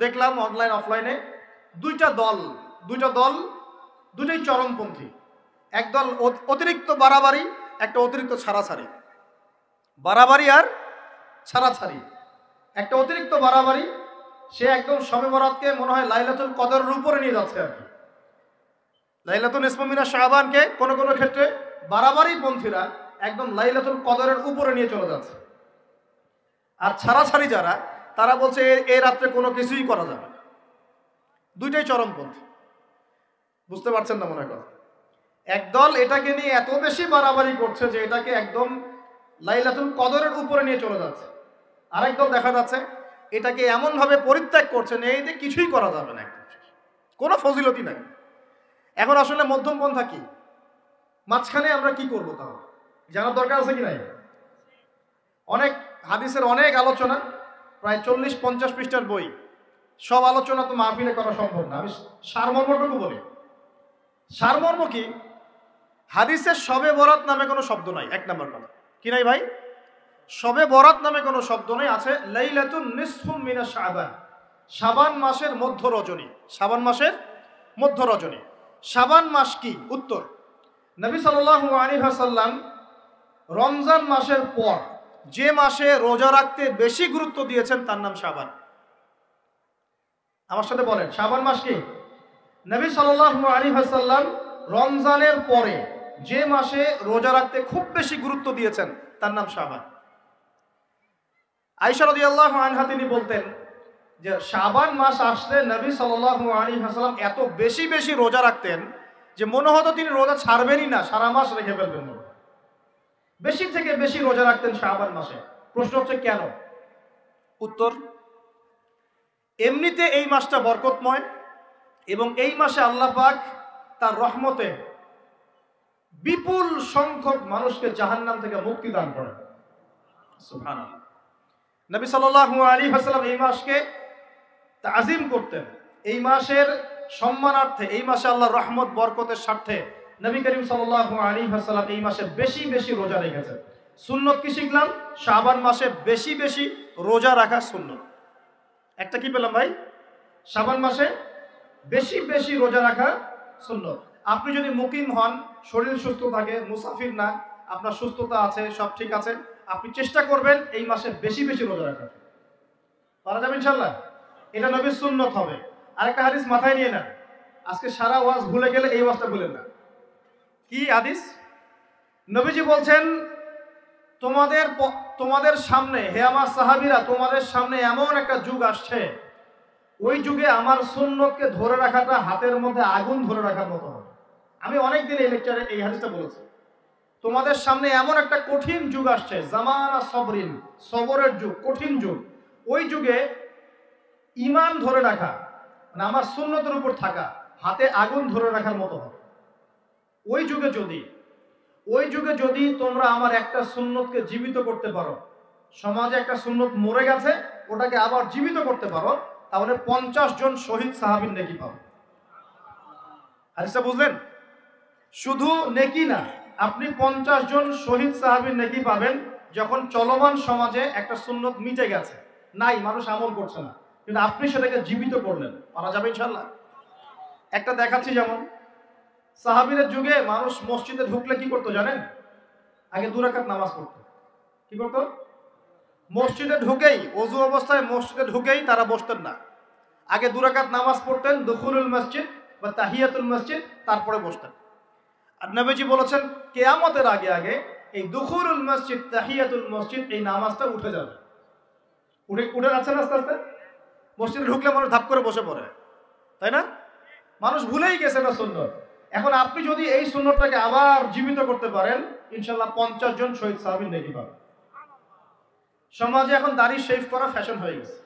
দেখলাম অনলাইন অফলাইনে দুইটা দল দুটোই চরমপন্থী। একদল অতিরিক্ত বাড়াবাড়ি, একটা অতিরিক্ত ছাড়াছাড়ি। বাড়াবাড়ি আর ছাড়াছাড়ি। একটা অতিরিক্ত বাড়াবাড়ি, সে একদম শবে বরাতকে মনে হয় লাইলাতুল কদরের উপরে নিয়ে যাচ্ছে আর কি। লাইলাতুল নিসফু মিনাশ শাবানকে কোনো কোনো ক্ষেত্রে বাড়াবাড়ি পন্থীরা একদম লাইলাতুল কদরের উপরে নিয়ে চলে যাচ্ছে। আর ছাড়াছাড়ি যারা, তারা বলছে এই রাত্রে কোনো কিছুই করা যাবে না। দুইটাই চরমপন্থী। বুঝতে পারছেন না মনে করেন? একদল এটাকে নিয়ে এত বেশি বাড়াবাড়ি করছে যে এটাকে একদম লাইলাতুল কদরের উপরে নিয়ে চলে যাচ্ছে। আরেক দল দেখা যাচ্ছে এটাকে এমনভাবে পরিত্যাগ করছে এই যে কিছুই করা যাবে না, কোনো ফজিলতি নাই। এখন আসলে মধ্যম পন্থা কি? মাঝখানে আমরা কি করবো তাহলে জানার দরকার আছে কি নাই? অনেক হাদিসের অনেক আলোচনা, প্রায় 40-50 পৃষ্ঠার বই। সব আলোচনা তো মাহফিলে করা সম্ভব না। আমি সারমর্মটুকু বলি। সারমর্ম কি? হাদিসের শবে বরাত নামে কোনো শব্দ নাই। এক নম্বর কথা কি নাই ভাই? শবে বরাত নামে কোনো শব্দ নেই। আছে লাইলাতুন নিসফু মিনাশ শাবান, শাবান মাসের মধ্য রজনী। শাবান মাসের মধ্য রজনী। শাবান মাস কি? উত্তর, নবী সাল্লাল্লাহু আলাইহি ওয়াসাল্লাম রমজান মাসের পর যে মাসে রোজা রাখতে বেশি গুরুত্ব দিয়েছেন তার নাম শাবান। আমার সাথে বলেন, শাবান মাস কি? নবী সাল্লাল্লাহু আলাইহি ওয়াসাল্লাম রমজানের পরে যে মাসে রোজা রাখতে খুব বেশি গুরুত্ব দিয়েছেন তার নাম শাবান। আয়েশা রাদিয়াল্লাহু আনহা তিনি বলতেন যে শাবান মাস আসলে নবী সাল্লাল্লাহু আলাইহি ওয়াসাল্লাম এত বেশি বেশি রোজা রাখতেন যে মনে হতো তিনি রোজা ছাড়বেনই না, সারা মাস রেখে ফেলবেন। বেশি থেকে বেশি রোজা রাখতেন শাবান মাসে। প্রশ্ন হচ্ছে কেন? উত্তর, এমনিতে এই মাসটা বরকতময় এবং এই মাসে আল্লাহ পাক তার রহমতে বিপুল সংখ্যক মানুষকে জাহান্নাম থেকে মুক্তি দান করেন। সুবহানাল্লাহ। নবী সাল্লাল্লাহু আলাইহি ওয়াসাল্লাম এই মাসকে তাজিম করতেন। এই মাসের সম্মানার্থে, এই মাসে আল্লাহর রহমত বরকতের স্বার্থে নবী করিম সাল্লাল্লাহু আলাইহি ওয়াসাল্লাম এই মাসে বেশি বেশি রোজা রেখেছেন। সুন্নত কি শিখলাম? শাবান মাসে বেশি বেশি রোজা রাখা সুন্নত। একটা কি পেলাম ভাই? শাবান মাসে বেশি বেশি রোজা রাখা সুন্নত। আপনি যদি মুকিম হন, শরীর সুস্থ থাকে, মুসাফির না, আপনার সুস্থতা আছে, সব ঠিক আছে, আপনি চেষ্টা করবেন এই মাসে বেশি বেশি রোজা রাখার। পারা যাবে ইনশাআল্লাহ। এটা নবীর সুন্নত হবে। আরেকটা হাদিস মাথায় নিয়ে নেন, আজকে সারা ওয়াজ ভুলে গেলে এই ওয়াজটা ভুলেন না। কি হাদিস? নবীজি বলছেন, তোমাদের সামনে, হে আমার সাহাবীরা, তোমাদের সামনে এমন একটা যুগ আসছে, ওই যুগে আমার সুন্নতকে ধরে রাখাটা হাতের মধ্যে আগুন ধরে রাখার মতো হবে। আমি অনেকদিন এই লেকচারে এই হাদিসটা বলেছি। তোমাদের সামনে এমন একটা কঠিন যুগ আসছে, জামানা সবরিন, সবরের যুগ, কঠিন যুগ। ওই যুগে ঈমান ধরে রাখা, মানে আমার সুন্নতের উপর থাকা, হাতে আগুন ধরে রাখার মতো হবে। ওই যুগে যদি তোমরা আমার একটা সুন্নতকে জীবিত করতে পারো, সমাজে একটা সুন্নত মরে গেছে, ওটাকে আবার জীবিত করতে পারো, তাহলে 50 জন শহীদ সাহাবীর নেকি পাবে। হাদিসটা বুঝলেন? শুধু নেকি না, আপনি 50 জন শহীদ সাহাবীর নেকি পাবেন যখন চলমান সমাজে একটা সুন্নত মিটে গেছে, নাই, মানুষ আমল করছে না, কিন্তু আপনি সেটাকে জীবিত করলেন। পারা যাবে ইনশাআল্লাহ। একটা দেখাচ্ছি, যেমন সাহাবীদের যুগে মানুষ মসজিদে ঢুকলে কি করতো জানেন? আগে 2 রাকাত নামাজ পড়তো। কি করতো? মসজিদে ঢুকেই, ওযু অবস্থায় মসজিদে ঢুকেই তারা বসতেন না। আগে 2 রাকাত নামাজ পড়তেন, দুখুলুল মসজিদ বা তাহিয়াতুল মসজিদ, তারপরে বসতেন। আর নবীজি বলেছেন কিয়ামতের আগে আগে এই দুখুলুল মসজিদ, তাহিয়াতুল মসজিদ, এই নামাজটা উঠে যাবে। উঠে যাচ্ছে না আস্তে আস্তে। মসজিদে ঢুকলে মানুষ ধাপ করে বসে পড়ে, তাই না? মানুষ ভুলেই গেছে না সুন্নত। এখন আপনি যদি এই সুন্নতটাকে আবার জীবিত করতে পারেন, ইনশাআল্লাহ 50 জন শহীদ সাহাবীর নেকি পাবেন। সমাজে এখন দাড়ি শেভ করা ফ্যাশন হয়ে গেছে,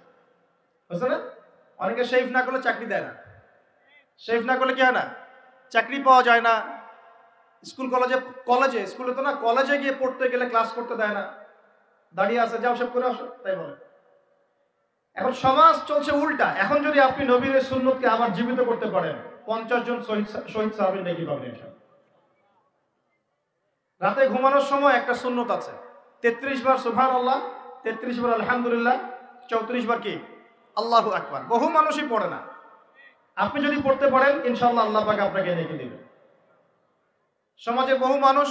বুঝছেন না? অনেকে শেভ না করলে চাকরি দেয় না। শেভ না করলে কি হয় না? চাকরি পাওয়া যায় না। স্কুলে তো না, কলেজে গিয়ে পড়তে গেলে ক্লাস করতে দেয় না। দাঁড়িয়ে আছে, যাও শেভ করে আসো, তাই বলে। এখন সমাজ চলছে উল্টা। এখন যদি আপনি নবীর সুন্নতকে আবার জীবিত করতে পারেন, 50 জন শহীদ সাহাবীর নেকি পাবেন ইনশাআল্লাহ। রাতে ঘুমানোর সময় একটা সুন্নত আছে, 33 বার সুবহানাল্লাহ, 33 বার আলহামদুলিল্লাহ, 34 বার কি আল্লাহু আকবার। বহু মানুষই পড়ে না। আপনি যদি পড়তে পারেন ইনশাআল্লাহ আল্লাহ পাক আপনাকে নেকি দিবেন। সমাজে বহু মানুষ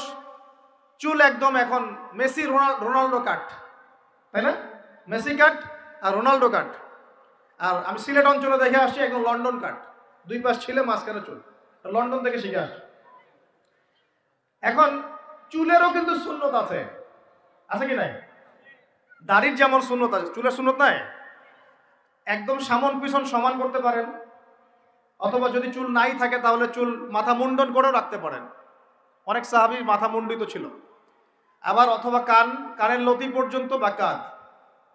চুল একদম এখন মেসি রোনাল্ডো কাট, তাই না? মেসি কাট আর রোনাল্ডো কাট। আর আমি সিলেট অঞ্চলে দেখে আসছি একদম লন্ডন কাট, দুই পাশ ছিলে মাঝখানে চুল, লন্ডন থেকে শিখে আসছি। এখন চুলেরও কিন্তু সুন্নত আছে, আছে কি নাই? দাড়ির যেমন সুন্নত আছে, চুলের সুন্নত নাই। একদম সামন পিছন সমান করতে পারেন, অথবা যদি চুল নাই থাকে তাহলে চুল মাথা মুন্ডন করেও রাখতে পারেন। অনেক সাহাবী মাথা মুন্ডিত ছিল। আবার অথবা কানের লতি পর্যন্ত বা কাঁধ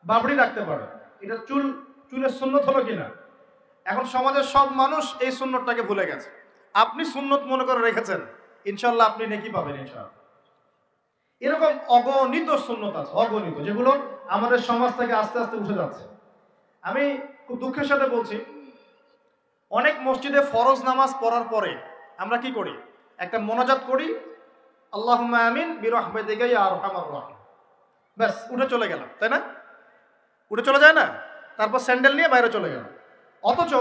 বাবড়ি রাখতে পারে। এটা চুলের সুন্নত হলো কিনা? এখন সমাজের সব মানুষ এই সুন্নতটাকে ভুলে গেছে। আপনি সুন্নত মনে করে রেখেছেন, ইনশাল্লাহ আপনি নেকি পাবেন ইনশাআল্লাহ। এরকম অগণিত সুন্নত আছে, অগণিত, যেগুলো আমাদের সমাজ থেকে আস্তে আস্তে উঠে যাচ্ছে। আমি খুব দুঃখের সাথে বলছি, অনেক মসজিদে ফরজ নামাজ পড়ার পরে আমরা কি করি? একটা মোনাজাত করি, আল্লাহুম্মা আমিন বিরহমাতিকা ইয়া আরহামার রাহিম, ব্যাস উঠে চলে গেলাম, তাই না? উঠে চলে যায় না? তারপর স্যান্ডেল নিয়ে বাইরে চলে গেল। অথচ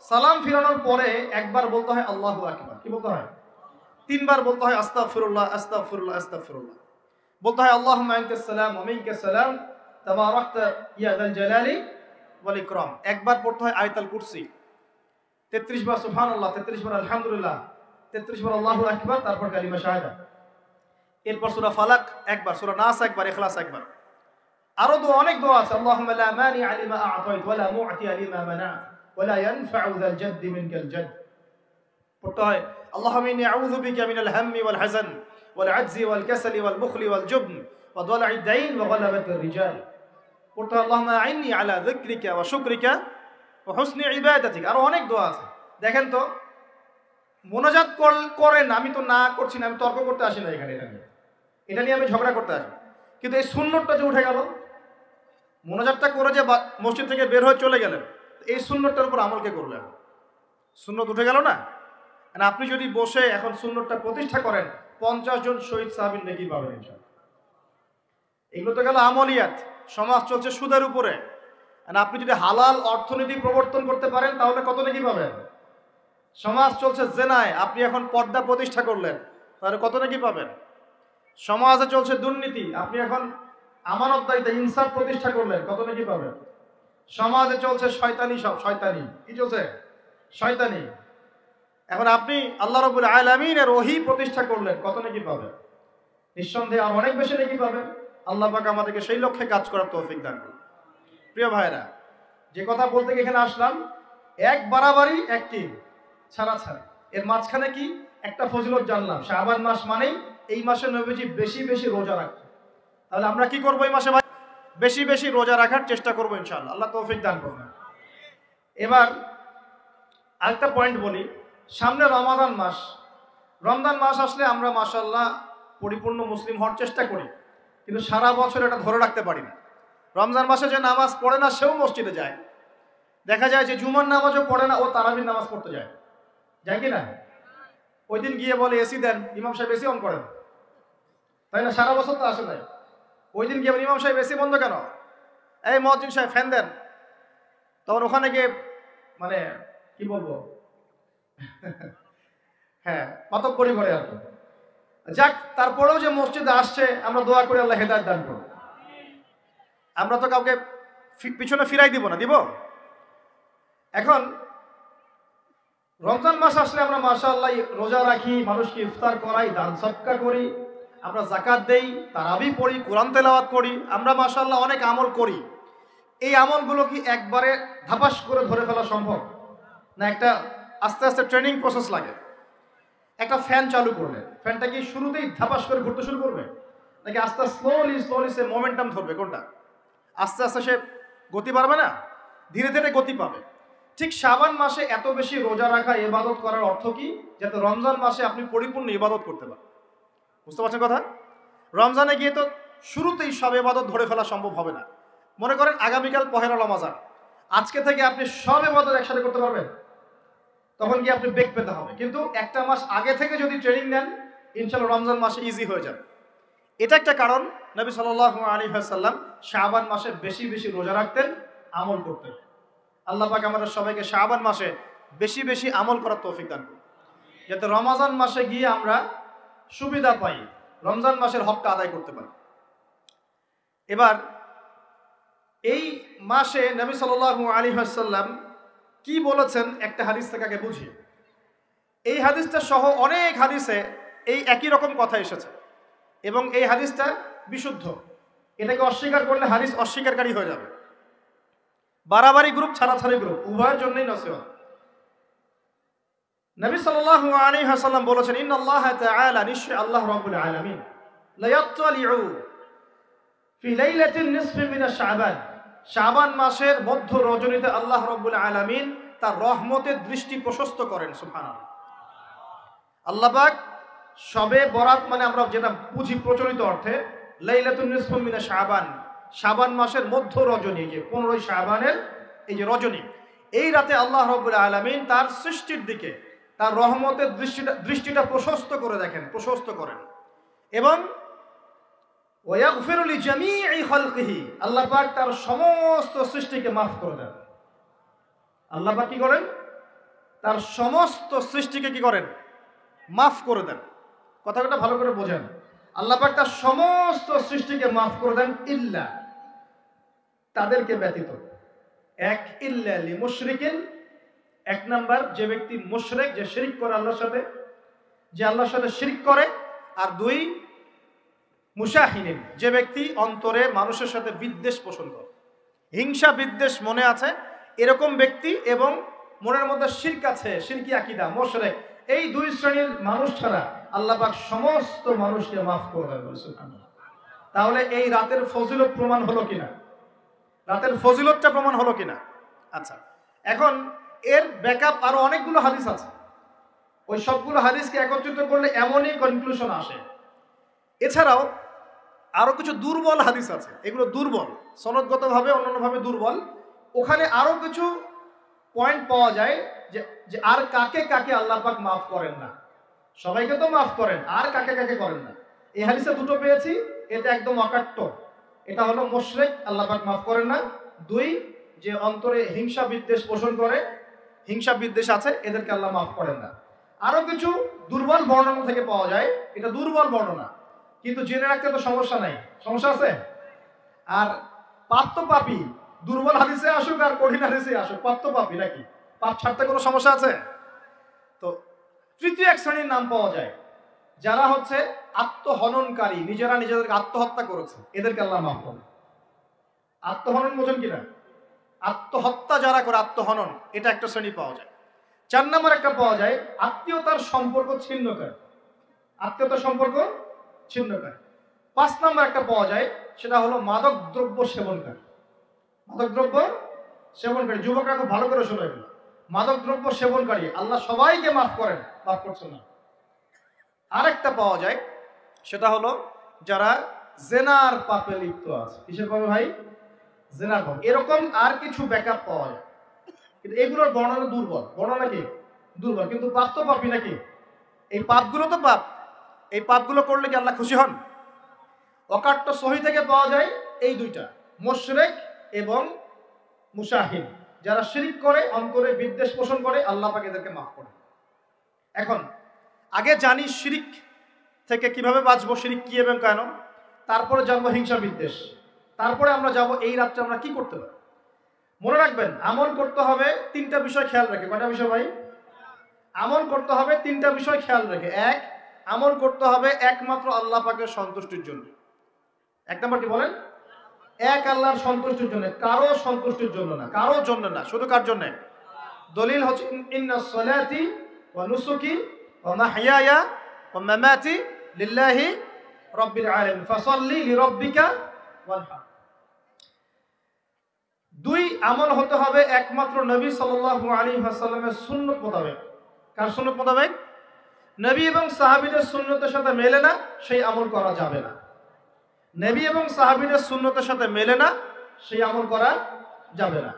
সালাম ফিরানোর পরে একবার বলতে হয় আল্লাহু আকবার। কি বলতে হয়? তিনবার বলতে হয় আস্তাগফিরুল্লাহ আস্তাগফিরুল্লাহ আস্তাগফিরুল্লাহ। বলতে হয় আল্লাহুম্মা আনতাস সালাম ওয়া মিনকাস সালাম তাবারাকতা ইয়া যাল জালালি ওয়াল ইকরাম। একবার পড়তে হয় আয়াতুল কুরসি, 33 বার সুবহানাল্লাহ, 33 বার আলহামদুলিল্লাহ, 33 বার আল্লাহু আকবার, তারপর কালিমা শাহাদা। এরপর সূরা ফালাক একবার, সূরা নাস একবার, ইখলাস একবার। আরো অনেক দোয়া আছে। আল্লাহুম্মা লা মানিআ লিমা আ'তাইত ওয়া লা মু'তিয়া লিমা মানা'ত ওয়া লা ইয়ানফা'ু যাল জাদ্দি মিনকাল জাদ। পড়তে হয় আল্লাহুম্মা ইন্নী আউযু বিকা মিনাল হাম্মি ওয়াল হাযান ওয়াল আজজি ওয়াল কাসালি ওয়াল বুখলি ওয়াল জুবন ওয়া দালা'id দাইন ওয়া গালাবাতির রিজাল। পড়তে হয় আল্লাহুম্মা আ'ইন্নী আলা যিকরিকা ওয়া শুকরিকা ওয়া হুসনি ইবাদাতিক। আরো অনেক দোয়া আছে। দেখেন তো, মোনাজাত করেন, আমি তো না করছি না, আমি তর্ক করতে আসি না এখানে, এটা নিয়ে আমি ঝগড়া করতে আসি। কিন্তু এই সুন্নতটা যে উঠে গেল, মোনাজাতটা করে যে মসজিদ থেকে বের হয়ে চলে গেলেন, এই সুন্নতটার উপর আমল কে করলেন? সুন্নত উঠে গেল না? আপনি যদি বসে এখন সুন্নতটা প্রতিষ্ঠা করেন, 50 জন শহীদ সাহাবীর নেকি পাবেন ইনশাআল্লাহ। এগুলো তো গেল আমলিয়াত। সমাজ চলছে সুদের উপরে, আপনি যদি হালাল অর্থনীতি প্রবর্তন করতে পারেন তাহলে কত নেকি পাবেন? সমাজ চলছে জেনায়, আপনি এখন পর্দা প্রতিষ্ঠা করলেন, তাহলে কত নেকি পাবেন? সমাজে চলছে দুর্নীতি, আপনি এখন আমানতদারিতা ইনসাফ প্রতিষ্ঠা করলেন, কত নেকি পাবেন? সমাজে চলছে শয়তানি, সব শয়তানি, কি চলছে? শয়তানি। এখন আপনি আল্লাহ রাব্বুল আলামিনের ওহী প্রতিষ্ঠা করলেন, কত নেকি পাবেন? নিঃসন্দেহে আর অনেক বেশি নেকি পাবেন। আল্লাহ পাক আমাদেরকে সেই লক্ষ্যে কাজ করার তৌফিক দান করুন। প্রিয় ভাইরা, যে কথা বলতে এখানে আসলাম, এক বাড়াবাড়ি এক কি ছাড়াছাড়ি, এর মাঝখানে কি একটা ফজিলত জানলাম। শাবান মাস মানেই এই মাসে নবীজি বেশি বেশি রোজা রাখতেন। তাহলে আমরা কি করবো এই মাসে? ভাই, বেশি বেশি রোজা রাখার চেষ্টা করবো ইনশাআল্লাহ। আল্লাহ তৌফিক দান করবেন। এবার আরেকটা পয়েন্ট বলি, সামনে রমাদান মাস। রমজান মাস আসলে আমরা মাশাআল্লাহ পরিপূর্ণ মুসলিম হওয়ার চেষ্টা করি, কিন্তু সারা বছর এটা ধরে রাখতে পারি না। রমজান মাসে যে নামাজ পড়ে না সেও মসজিদে যায়। দেখা যায় যে জুমার নামাজও পড়ে না, ও তারাবির নামাজ পড়তে যায়, যায় কি না? ওই দিন গিয়ে বলে এসি দেন, ইমাম সাহেব এসি অন করেন, তাই না? সারা বছর তো আসে নাই। ওই দিন গিয়ে ইমাম সাহেব এসি বন্ধ কেন? এই মুয়াজ্জিন সাহেব ফ্যান দেন। তখন ওখানে গিয়ে মানে কি বলবো, হ্যাঁ মাতব্বরি করে আর কি। যাক, তারপরেও যে মসজিদে আসছে, আমরা দোয়া করি আল্লাহ হেদায়েত দান করুন। আমরা তো কাউকে পিছনে ফিরাই দিব না, দিব? এখন রমজান মাস আসলে আমরা মাশাআল্লাহ রোজা রাখি, মানুষকে ইফতার করাই, দান সদকা করি, আমরা যাকাত দেই, তারাবি পড়ি, কোরআন তেলাওয়াত করি, আমরা মাশাআল্লাহ অনেক আমল করি। এই আমলগুলো কি একবারে ধাপাস করে ধরে ফেলা সম্ভব না? একটা আস্তে আস্তে ট্রেনিং প্রসেস লাগে। একটা ফ্যান চালু করলে ফ্যানটা কি শুরুতেই ধাপাস করে ঘুরতে শুরু করবে, নাকি আস্তে স্লোলি স্লোলি সে মোমেন্টাম ধরবে? কোনটা? আস্তে আস্তে সে গতি পাবে না, ধীরে ধীরে গতি পাবে। ঠিক শাবান মাসে এত বেশি রোজা রাখা, ইবাদত করার অর্থ কি? যাতে রমজান মাসে আপনি পরিপূর্ণ ইবাদত করতে পারেন। বুঝতে পারছেন কথা? রমজানে গিয়ে তো শুরুতেই সব ইবাদত ধরে ফেলা সম্ভব হবে না। মনে করেন আগামীকাল পহেলা রমজান, আজকে থেকে আপনি সব ইবাদত একসাথে করতে পারবেন? তখন গিয়ে আপনি বেগ পেতে হবে। কিন্তু একটা মাস আগে থেকে যদি ট্রেনিং নেন, ইনশাআল্লাহ রমজান মাসে ইজি হয়ে যাবে। এটা একটা কারণ নবী সাল্লাল্লাহু আলাইহি ওয়াসাল্লাম শাবান মাসে বেশি বেশি রোজা রাখতেন, আমল করতেন। আল্লাহ পাক আমাদের সবাইকে শাবান মাসে বেশি বেশি আমল করার তৌফিক দান করুন, যাতে রমজান মাসে গিয়ে আমরা সুবিধা পাই, রমজান মাসের হকটা আদায় করতে পারি। এবার এই মাসে নবী সাল্লাল্লাহু আলাইহি ওয়াসাল্লাম কি বলেছেন একটা হাদিস থেকে আগে বুঝি। এই হাদিসটা সহ অনেক হাদিসে এই একই রকম কথা এসেছে এবং এই হাদিসটা বিশুদ্ধ। এটাকে অস্বীকার করলে হাদিস অস্বীকারী হয়ে যাবে। বাড়াবাড়ি গ্রুপ, ছাড়াছাড়ি গ্রুপ, উভয়ের জন্যই নসিহত। নবী সাল্লাল্লাহু আলাইহি ওয়াসাল্লাম বলেছেন, ইন্নাল্লাহা তাআলা, নিশ্চয় আল্লাহ রাব্বুল আলামিন, লা ইয়াত্তালিউ ফি লাইলাতিন নিসফি মিন শাবান, শাবান মাসের মধ্য রজনীতে আল্লাহ রাব্বুল আলামিন তার রহমতের দৃষ্টি প্রশস্ত করেন। সুবহানাল্লাহ। আল্লাহ পাক শবে বরাত মানে আমরা যেটা বুঝি প্রচলিত অর্থে, লাইলাতুন নিসফি মিন শাবান, শাবান মাসের মধ্য রজনী, যে 15 শাবানের এই যে রজনী, এই রাতে আল্লাহ রাব্বুল আলামিন তার সৃষ্টির দিকে তার রহমতের দৃষ্টিটা প্রশস্ত করে দেখেন, প্রশস্ত করেন। এবং ওয়াগফিরু লিজামিই খালকিহি, আল্লাহ পাক তার সমস্ত সৃষ্টিকে মাফ করে দেন। আল্লাহ পাক কি করেন? তার সমস্ত সৃষ্টিকে কি করেন? মাফ করে দেন। কথাটা ভালো করে বোঝেন। আল্লাহ পাক তার সমস্ত সৃষ্টিকে মাফ করে দেন, ইল্লা, তাদেরকে ব্যতীত। এক, ইল্লা লিমুশরিকিন, এক নাম্বার যে ব্যক্তি মুশরিক, যে শিরক করে আল্লাহর সাথে, যে আল্লাহর সাথে শিরক করে। আর দুই, মুশাহিনিন, যে ব্যক্তি অন্তরে মানুষের সাথে বিদ্বেষ পোষণ করে, হিংসা বিদ্বেষ মনে আছে এরকম ব্যক্তি, এবং মনের মধ্যে শিরক আছে, শিরকি আকীদা, মুশরিক, এই দুই শ্রেণীর মানুষ ছাড়া আল্লাহ পাক সমস্ত মানুষকে মাফ করে দেন। সুবহানাল্লাহ। তাহলে এই রাতের ফজিলত প্রমাণ হলো কিনা? রাতের ফজিলতটা প্রমাণ হলো কিনা? আচ্ছা, এখন এর ব্যাকআপ আরো অনেকগুলো হাদিস আছে। ওই সবগুলো হাদিসকে একত্রিত করলে এমনই কনক্লুশন আসে। এছাড়াও আরো কিছু দুর্বল হাদিস আছে, এগুলো দুর্বল, সনদগতভাবে অন্যান্যভাবে দুর্বল। ওখানে আরো কিছু পয়েন্ট পাওয়া যায় যে আর কাকে কাকে আল্লাহ পাক মাফ করেন না। সবাইকে তো মাফ করেন, আর কাকে কাকে করেন না। এই হাদিসে দুটো পেয়েছি, এটা একদম অকাট্য। এটা হলো মুশরিক, আল্লাহ পাক মাফ করেন না। দুই, যে অন্তরে হিংসা বিদ্বেষ পোষণ করে, হিংসা বিদ্বেষ আছে, এদেরকে আল্লাহ মাফ করেন না। আরো কিছু দুর্বল বর্ণনা থেকে পাওয়া যায়, এটা দুর্বল বর্ণনা, কিন্তু জেনে রাখতে তো সমস্যা নাই। সমস্যা আছে? আর পাপ তো পাপী, দুর্বল হাদিসে আসুক আর কঠিন হাদিসে আসুক, পাপ তো পাপী নাকি? পাপ ছাড়তে কোনো সমস্যা আছে? তো তৃতীয় এক শ্রেণীর নাম পাওয়া যায়, যারা হচ্ছে আত্মহননকারী, নিজেরা নিজেদেরকে আত্মহত্যা করেছে, এদেরকে আল্লাহ মাফ করেন। আত্মহনন বোঝেন কিনা? আত্মহত্যা যারা করে, আত্মহনন, এটা একটা শ্রেণী পাওয়া যায়। 4 নম্বর একটা পাওয়া যায়, আত্মীয়তার সম্পর্ক ছিন্নকারী, আত্মীয়তার সম্পর্ক ছিন্নকারী। 5 নম্বর একটা পাওয়া যায়, সেটা হলো মাদক দ্রব্য সেবনকারী। মাদক দ্রব্য সেবনকারী, যুবকরা খুব ভালো করে শোনো এগুলো। মাদক দ্রব্য সেবনকারী আল্লাহ সবাইকে মাফ করেন, মাফ করছেন না। আরেকটা পাওয়া যায়, সেটা হলো যারা জেনার পাপে লিপ্ত আছে। কিসের পাপে ভাই? জেনার পাপ। এরকম আর কিছু ব্যাকআপ পাওয়া যায়, কিন্তু এগুলোর বর্ণনা দুর্বল। বর্ণনা কি? দুর্বল, কিন্তু পাপ তো পাপই নাকি? এই পাপগুলো তো পাপ, এই পাপগুলো করলে কি আল্লাহ খুশি হন? অকাট্য সহি থেকে পাওয়া যায় এই দুইটা, মুশরিক এবং মুশাহিন, যারা শিরক করে, অন্তরে বিদ্বেষ পোষণ করে, আল্লাহ পাক এদেরকে মাফ করেন। এখন আগে জানি শিরক থেকে কিভাবে বাঁচবো, শিরক কি এবং কেন, তারপরে জানবো হিংসা বিদ্বেষ, তারপরে আমরা যাব এই রাত্রে আমরা কি করতে পারি। মনে রাখবেন, আমল করতে হবে 3টা বিষয় খেয়াল রেখে। কয়টা বিষয় ভাই? আমল করতে হবে 3টা বিষয় খেয়াল রেখে। এক, আমল করতে হবে একমাত্র আল্লাহ পাকের সন্তুষ্টির জন্য। 1 নম্বর কি বলেন? এক, আল্লাহর সন্তুষ্টির জন্য, কারো সন্তুষ্টির জন্য না, কারোর জন্য না, শুধু কার জন্য? দলিল হচ্ছে ইন্নাস সালাতি ওয়া নুসুকি ওয়া মাহইয়ায়া ওয়া মামাতি লিল্লাহি রাব্বিল আলামিন ফাসাল্লি লিরাব্বিকা ওয়ানহার। 2, আমল হতে হবে একমাত্র নবী সাল্লাল্লাহু আলাইহি ওয়াসাল্লামের সুন্নাত মোতাবেক। কার সুন্নাত মোতাবেক? নবী এবং সাহাবীদের সুন্নতের সাথে মেলে না, সেই আমল করা যাবে না। নবী এবং সাহাবীদের সুন্নতের সাথে মেলে না, সেই আমল করা যাবে না।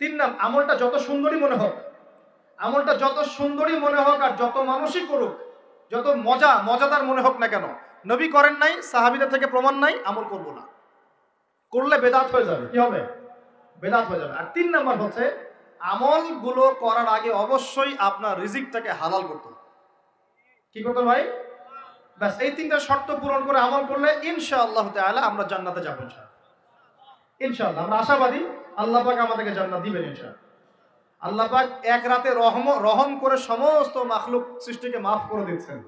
3 নাম, আমলটা যত সুন্দরী মনে হোক, আমলটা যত সুন্দরী মনে হোক আর যত মানুষই করুক, যত মজাদার মনে হোক না কেন, নবী করেন নাই, সাহাবীদের থেকে প্রমাণ নাই, আমল করব না। করলে বেদাত হয়ে যাবে। কি হবে? বেদাত হয়ে যাবে। আর 3 নাম্বার হচ্ছে আমলগুলো করার আগে অবশ্যই আপনার রিজিকটাকে হালাল করতে হবে। কি করতে ভাই? ব্যাস এই তিনটা শর্ত পূরণ করে আমল করলে ইনশাআল্লাহ তাআলা আমরা জান্নাতে যাব ইনশাআল্লাহ। আমরা আশাবাদী আল্লাহ পাক আমাদেরকে জান্নাত দিবেন ইনশাআল্লাহ। আল্লাহ পাক এক রাতে রহম করে সমস্ত মাখলুক সৃষ্টিকে মাফ করে দিচ্ছেন,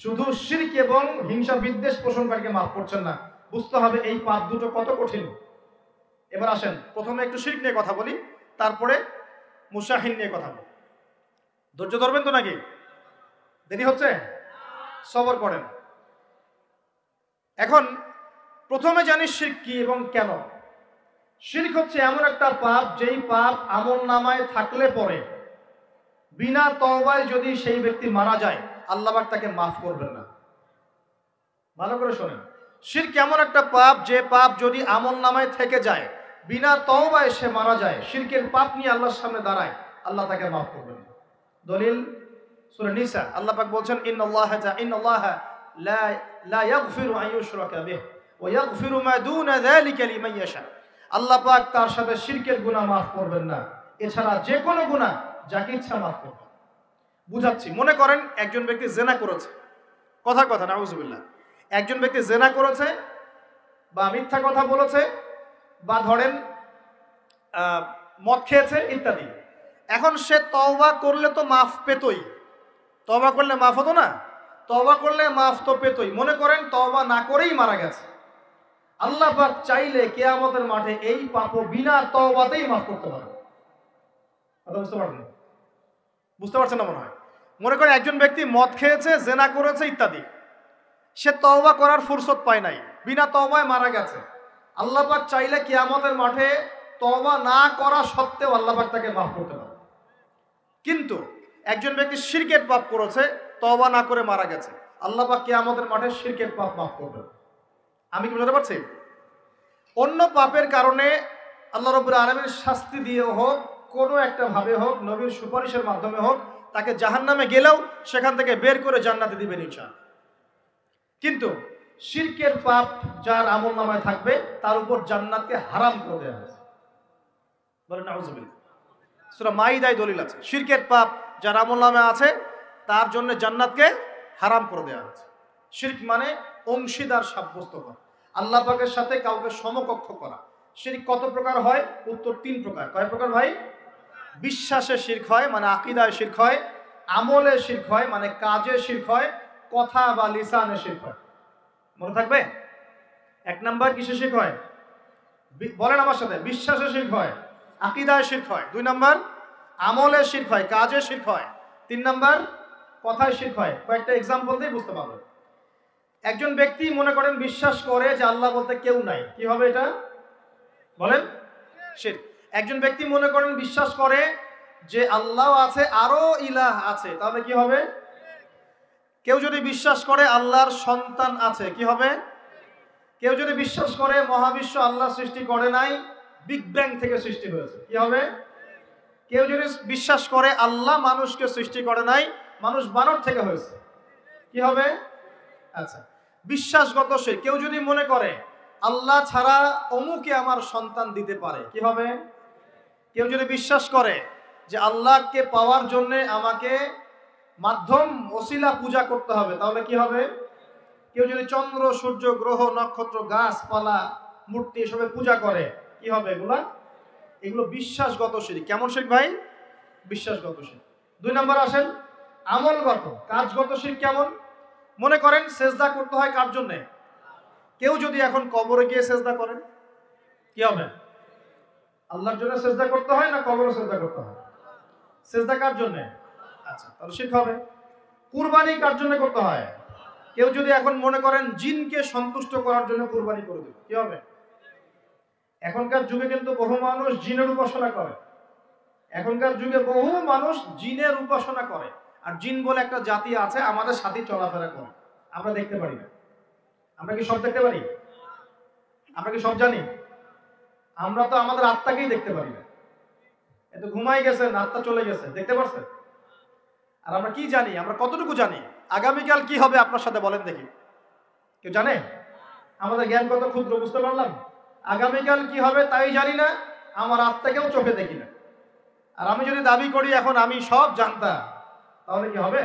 শুধু শিরক এবং হিংসা বিদ্বেষ পোষণকারীকে মাফ করছেন না। বুঝতে হবে এই পাপ দুটো কত কঠিন। এবার আসেন প্রথমে একটু শিরক নিয়ে কথা বলি, তারপরে মুশাহিন নিয়ে কথা বলি। ধৈর্য ধরবেন তো নাকি? দেরি হচ্ছে? সবর করেন। এখন প্রথমে জানি শিরক কি এবং কেন। শিরক হচ্ছে এমন একটা পাপ, যেই পাপ আমল নামায় থাকলে পরে বিনা তওবায় যদি সেই ব্যক্তি মারা যায়, আল্লাহ পাক তাকে মাফ করবেন না। ভালো করে শোনেন, শিরক এমন একটা পাপ, যে পাপ যদি আমল নামায় থেকে যায়, বিনা তওবায় সে মারা যায়, শিরকের পাপ নিয়ে আল্লাহর সামনে দাঁড়ায়, আল্লাহ তাকে মাফ করবেন না। দলিল সূরা নিসা, আল্লাহ পাক বলছেন ইন্নাল্লাহা লা ইয়াগফিরু আন ইউশরাকা বিহি ওয়া ইয়াগফিরু মা দুনা যালিকা লিমান ইয়াশা। আল্লাহ পাক তার সাথে শিরকের গুনাহ মাফ করবেন না, এছাড়া যে কোনো গুনাহ যাকে ইচ্ছা মাফ করবেন। বুঝাচ্ছি, মনে করেন একজন ব্যক্তি জিনা করেছে, কথা নাউজুবিল্লাহ, একজন ব্যক্তি জিনা করেছে বা মিথ্যা কথা বলেছে বা ধরেন মদ খেয়েছে ইত্যাদি। এখন সে তওবা করলে তো মাফ পেতই, তওবা করলে মাফ হতো না? তওবা করলে মাফ তো পেতই। মনে করেন তওবা না করেই মারা গেছে, আল্লাহ পাক চাইলে কিয়ামতের মাঠে এই পাপও বিনা তওবাতেই মাফ করতে পারে। কথা বুঝতে পারছেন? বুঝতে পারছেন না মনে হয়। মনে করেন একজন ব্যক্তি মদ খেয়েছে, জিনা করেছে ইত্যাদি, সে তওবা করার ফুরসত পায় নাই, বিনা তওবায় মারা গেছে। আল্লাহ পাক চাইলে কিয়ামতের মাঠে তওবা না করা সত্ত্বেও আল্লাহ পাক তাকে মাফ করতে পারে। কিন্তু একজন ব্যক্তি শিরকের পাপ করেছে, তওবা না করে মারা গেছে, আল্লাহ পাক কিয়ামতের মাঠে শিরকের পাপ মাফ করবেন। আমি কি বুঝতে পারছি? অন্য পাপের কারণে আল্লাহ রাব্বুল আলামিন শাস্তি দিয়ে হোক, কোনো একটা ভাবে হোক, নবীর সুপারিশের মাধ্যমে হোক, তাকে জাহান্নামে গেলেও সেখান থেকে বের করে জান্নাতে দিবেন ইনশাআল্লাহ। কিন্তু শিরকের পাপ যার আমলনামায় থাকবে, তার উপর জান্নাতকে হারাম করে দেওয়া হয়েছে। বলেন নাউজুবিল্লাহ। সূরা মাইদায় দলিল আছে, শিরকের পাপ যার আমলনামায় আছে তার জন্য জান্নাতকে হারাম করে দেওয়া হয়েছে। শিরক মানে অংশীদার সাব্যস্ত করা, আল্লাহ পাকের সাথে কাউকে সমকক্ষ করা। শিরক কত প্রকার হয়? উত্তর 3 প্রকার। কয় প্রকার ভাই? বিশ্বাসে শিরক হয়, মানে আকীদায় শিরক হয়। আমলে শিরক হয়, মানে কাজে শিরক হয়। কথা বা লিসানে শিরক হয়। মনে থাকবে? 1 নাম্বার কিসে শিরক হয়? বলেন আমার সাথে। বিশ্বাসে শিরক হয়, আকীদায় শিরক হয়। 2 নাম্বার আমলে শিরক হয়, কাজে শিরক হয়। 3 নাম্বার কথায় শিরক হয়। কয়েকটা এক্সাম্পল দিয়ে বুঝতে পারবেন। একজন ব্যক্তি মনে করেন বিশ্বাস করে যে আল্লাহ বলতে কেউ নাই, কি হবে এটা? বলেন শিরক। একজন ব্যক্তি মনে করেন বিশ্বাস করে যে আল্লাহ আছে, আরো ইলাহ আছে, তাহলে কি হবে? কেউ যদি বিশ্বাস করে আল্লাহর সন্তান আছে, কি হবে? কেউ যদি বিশ্বাস করে মহাবিশ্ব আল্লাহ সৃষ্টি করে নাই, বিগ ব্যাং থেকে সৃষ্টি হয়েছে, কি হবে? কেউ যদি বিশ্বাস করে আল্লাহ মানুষকে সৃষ্টি করে নাই, মানুষ বানর থেকে হয়েছে, কি হবে? আচ্ছা, বিশ্বাসগত শিরক। কেউ যদি মনে করে আল্লাহ ছাড়া অমুকে আমার সন্তান দিতে পারে, কি হবে? কেউ যদি বিশ্বাস করে যে আল্লাহকে পাওয়ার জন্য আমাকে মাধ্যম ওসিলা পূজা করতে হবে, তাহলে কি হবে? কেউ যদি চন্দ্র, সূর্য, গ্রহ, নক্ষত্র, গাছপালা, মূর্তি এসবে পূজা করে, কি হবে? এগুলো বিশ্বাসগত শিরক। কেমন শিরক ভাই? বিশ্বাসগত শিরক। 2 নাম্বার আসেন আমলগত, কাজগত শিরক। কেমন? মনে করেন সেজদা করতে হয় কার জন্যে? কেউ যদি এখন কবরে গিয়ে সেজদা করেন, কি হবে? আল্লাহর জন্য সেজদা করতে হয় না কবরে সেজদা করতে হয়? সেজদা কার জন্য? আচ্ছা, তাহলে শিরক হবে। কুরবানি কার জন্য করতে হয়? কেউ যদি এখন মনে করেন জিনকে সন্তুষ্ট করার জন্য কুরবানি করে দেবে, কি হবে? এখনকার যুগে কিন্তু বহু মানুষ জিনের উপাসনা করে। এখনকার যুগে বহু মানুষ জিনের উপাসনা করে। আর জিন বলে একটা জাতি আছে, আমাদের সাথে চলাফেরা করে, আমরা দেখতে পারি না। আমরা কি সব দেখতে পারি? আমরা কি সব জানি? আমরা তো আমাদের আত্মাকেই দেখতে পারি না। এত ঘুমাই গেছেন, আত্মা চলে গেছে, দেখতে পারছেন? আর আমরা কি জানি? আমরা কতটুকু জানি আগামীকাল কি হবে আপনার সাথে? বলেন দেখি, কেউ জানে? আমাদের জ্ঞান কত ক্ষুদ্র, বুঝতে পারলাম। আগামীকাল কি হবে তাই জানি না, আমার আত্মাকেও চোখে দেখি না। আর আমি যদি দাবি করি এখন আমি সব জানতাম, তাহলে কি হবে?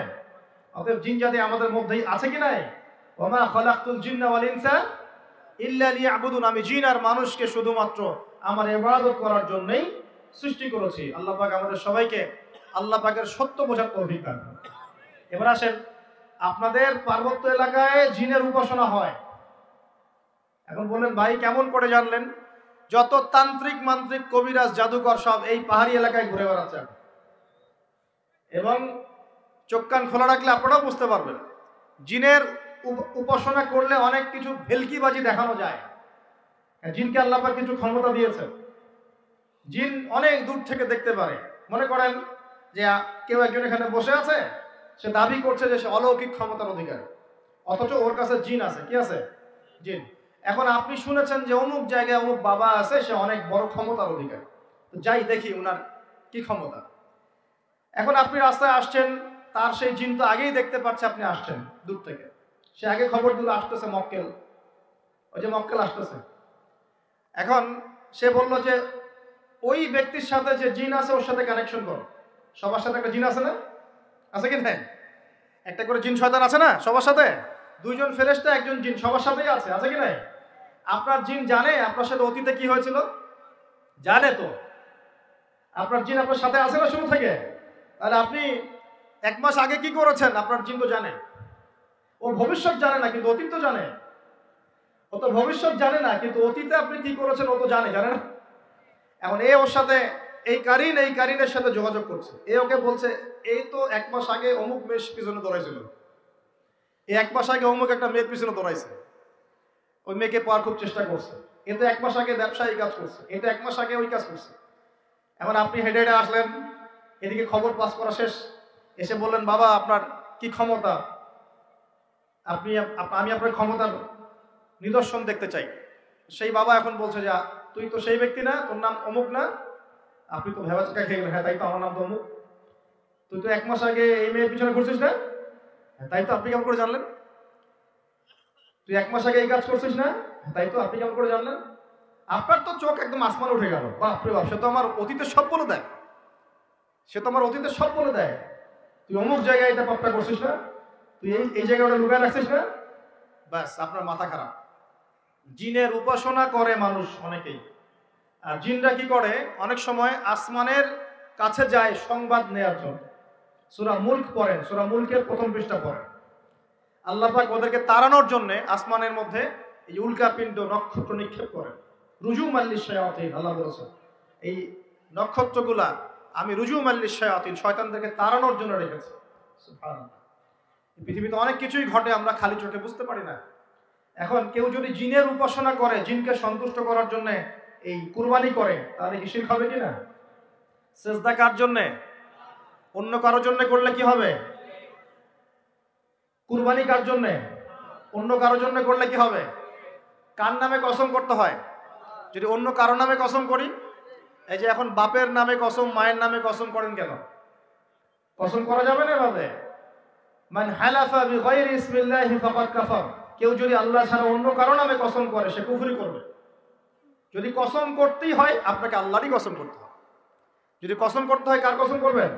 অতএব জিন জাতি আমাদের মধ্যেই আছে কি নাই? ওমা খলাকতুল জিন্না ওয়াল ইনসা ইল্লা লিয়াবুদুন, আমি জিন আর মানুষকে শুধুমাত্র আমার ইবাদত করার জন্যই সৃষ্টি করেছি। আল্লাহ পাক আমাদের সবাইকে আল্লাহ পাকের সত্য বোঝার তৌফিক দান করুন। এবার আসেন, আপনাদের পার্বত্য এলাকায় জিনের উপাসনা হয়। এখন বললেন ভাই কেমন করে জানলেন? যত তান্ত্রিক মান্ত্রিক কবিরাজ জাদুকর সব এই পাহাড়ি এলাকায় ঘুরে বেড়াচ্ছে, এবং চোখ কান খোলা রাখলে আপনারাও বুঝতে পারবেন। জিনের উপাসনা করলে অনেক কিছু ভেলকিবাজি দেখানো যায়। জিনকে আল্লাহ পাক কিছু ক্ষমতা দিয়েছে। জিন অনেক দূর থেকে দেখতে পারে। মনে করেন যে কেউ একজন এখানে বসে আছে, সে দাবি করছে যে সে অলৌকিক ক্ষমতার অধিকারী, অথচ ওর কাছে জিন আছে। কি আছে? জিন। এখন আপনি শুনেছেন যে অমুক জায়গায় অমুক বাবা আছে, সে অনেক বড় ক্ষমতার অধিকারী, তো যাই দেখি উনার কি ক্ষমতা। এখন আপনি রাস্তায় আসছেন, তার সেই জিন তো আগেই দেখতে পাচ্ছে আপনি আসছেন দূর থেকে, সে আগে খবর দিল আসতেছে মক্কেল, ওই যে মক্কেল আসতেছে। এখন সে বলল যে ওই ব্যক্তির সাথে যে জিন আছে ওর সাথে কানেকশন করো। সবার সাথে একটা জিন আছে না? আছে কি নাই? একটা করে জিন শয়তান আছে না সবার সাথে? দুইজন ফেরেশতা একজন জিন সবার সাথেই আছে। আছে কি নাই? আপনার জিন জানে আপনার সাথে অতীতে কি হয়েছিল? জানে তো। আপনার জিন আপনার সাথে আছে না শুরু থেকে? তাহলে আপনি 1 মাস আগে কি করেছেন আপনার জিন তো জানে। ও ভবিষ্যৎ জানে না কিন্তু অতীত তো জানে। ও তো ভবিষ্যৎ জানে না কিন্তু অতীতে আপনি কি করেছেন ও তো জানে না? এখন এ ওর সাথে এই কারিনের সাথে যোগাযোগ করছে। এ ওকে বলছে এই তো 1 মাস আগে অমুক মেয়ের পিছনে দৌড়াইছিল, এই 1 মাস আগে অমুক একটা মেয়ের পিছনে দৌড়াইছে, ওই মেয়েকে পাওয়ার খুব চেষ্টা করছে, কিন্তু 1 মাস আগে ব্যবসায়ী কাজ করছে, কিন্তু 1 মাস আগে ওই কাজ করছে। এখন আপনি হেঁটে হেঁটে আসলেন, এদিকে খবর পাস করা শেষ, এসে বললেন বাবা আপনার কি ক্ষমতা, আমি আপনার ক্ষমতার নিদর্শন দেখতে চাই। সেই বাবা এখন বলছে যে তুই তো সেই ব্যক্তি না, তোর নাম অমুক না, আপনি তো ভেবা চাকা খেয়ে গেলেন। হ্যাঁ তাই তো, আমার নাম তো অমুক। তুই তো 1 মাস আগে এই মেয়ের পিছনে ঘুরছিস না? হ্যাঁ তাই তো, আপনি কেমন করে জানলেন? তুই 1 মাস আগে এই কাজ করছিস না? তাই তো, আপনি কেমন করে জানলেন? আপনার তো চোখ একদম আসমানে উঠে গেল। বাপরে বাপ, সে তো আমার অতীতের সব বলে দেয়, তুই অমুক জায়গায় এটা পাপটা করছিস না, তুই এই জায়গায় ওটা লুকায় রাখছিস না। ব্যাস আপনার মাথা খারাপ। জিনের উপাসনা করে মানুষ অনেকেই। আর জিনরা কি করে, অনেক সময় আসমানের কাছে যায় সংবাদ নেয়ার জন্য। সূরা মুলক পড়েন, সূরা মুলকের প্রথম পৃষ্ঠা পড়েন। আল্লাহ পাক ওদেরকে তাড়ানোর জন্য আসমানের মধ্যে এই উল্কাপিণ্ড নক্ষত্র নিক্ষেপ করেন। রুজুম আল্লিশ শায়াতিন, আল্লাহ বলেছেন এই নক্ষত্রগুলা আমি রুজুম আল্লিশ শায়াতিন, শয়তানদেরকে তাড়ানোর জন্য রেখেছি। সুবহানাল্লাহ। পৃথিবীতে অনেক কিছুই ঘটে আমরা খালি চোখে বুঝতে পারি না। এখন কেউ যদি জিনের উপাসনা করে, জিনকে সন্তুষ্ট করার জন্য এই কুরবানি করে, তাহলে কি শিরক হবে কিনা? সেজদা কার জন্যে? অন্য কারোর জন্য করলে কি হবে? কুরবানি কার জন্যে? অন্য কারোর জন্য করলে কি হবে? কার নামে কসম করতে হয়? যদি অন্য কারো নামে কসম করি, এই যে এখন বাপের নামে কসম, মায়ের নামে কসম করেন কেন? কসম করা যাবে না এভাবে। মান হালাফা বিগাইরি ইসমিল্লাহি ফাকাদ কাফার, কেউ যদি আল্লাহ ছাড়া অন্য কারো নামে কসম করে সে কুফরি করবে। যদি কসম করতেই হয় আপনাকে আল্লাহরই কসম করতে হবে। যদি কসম করতে হয় কার কসম করবেন?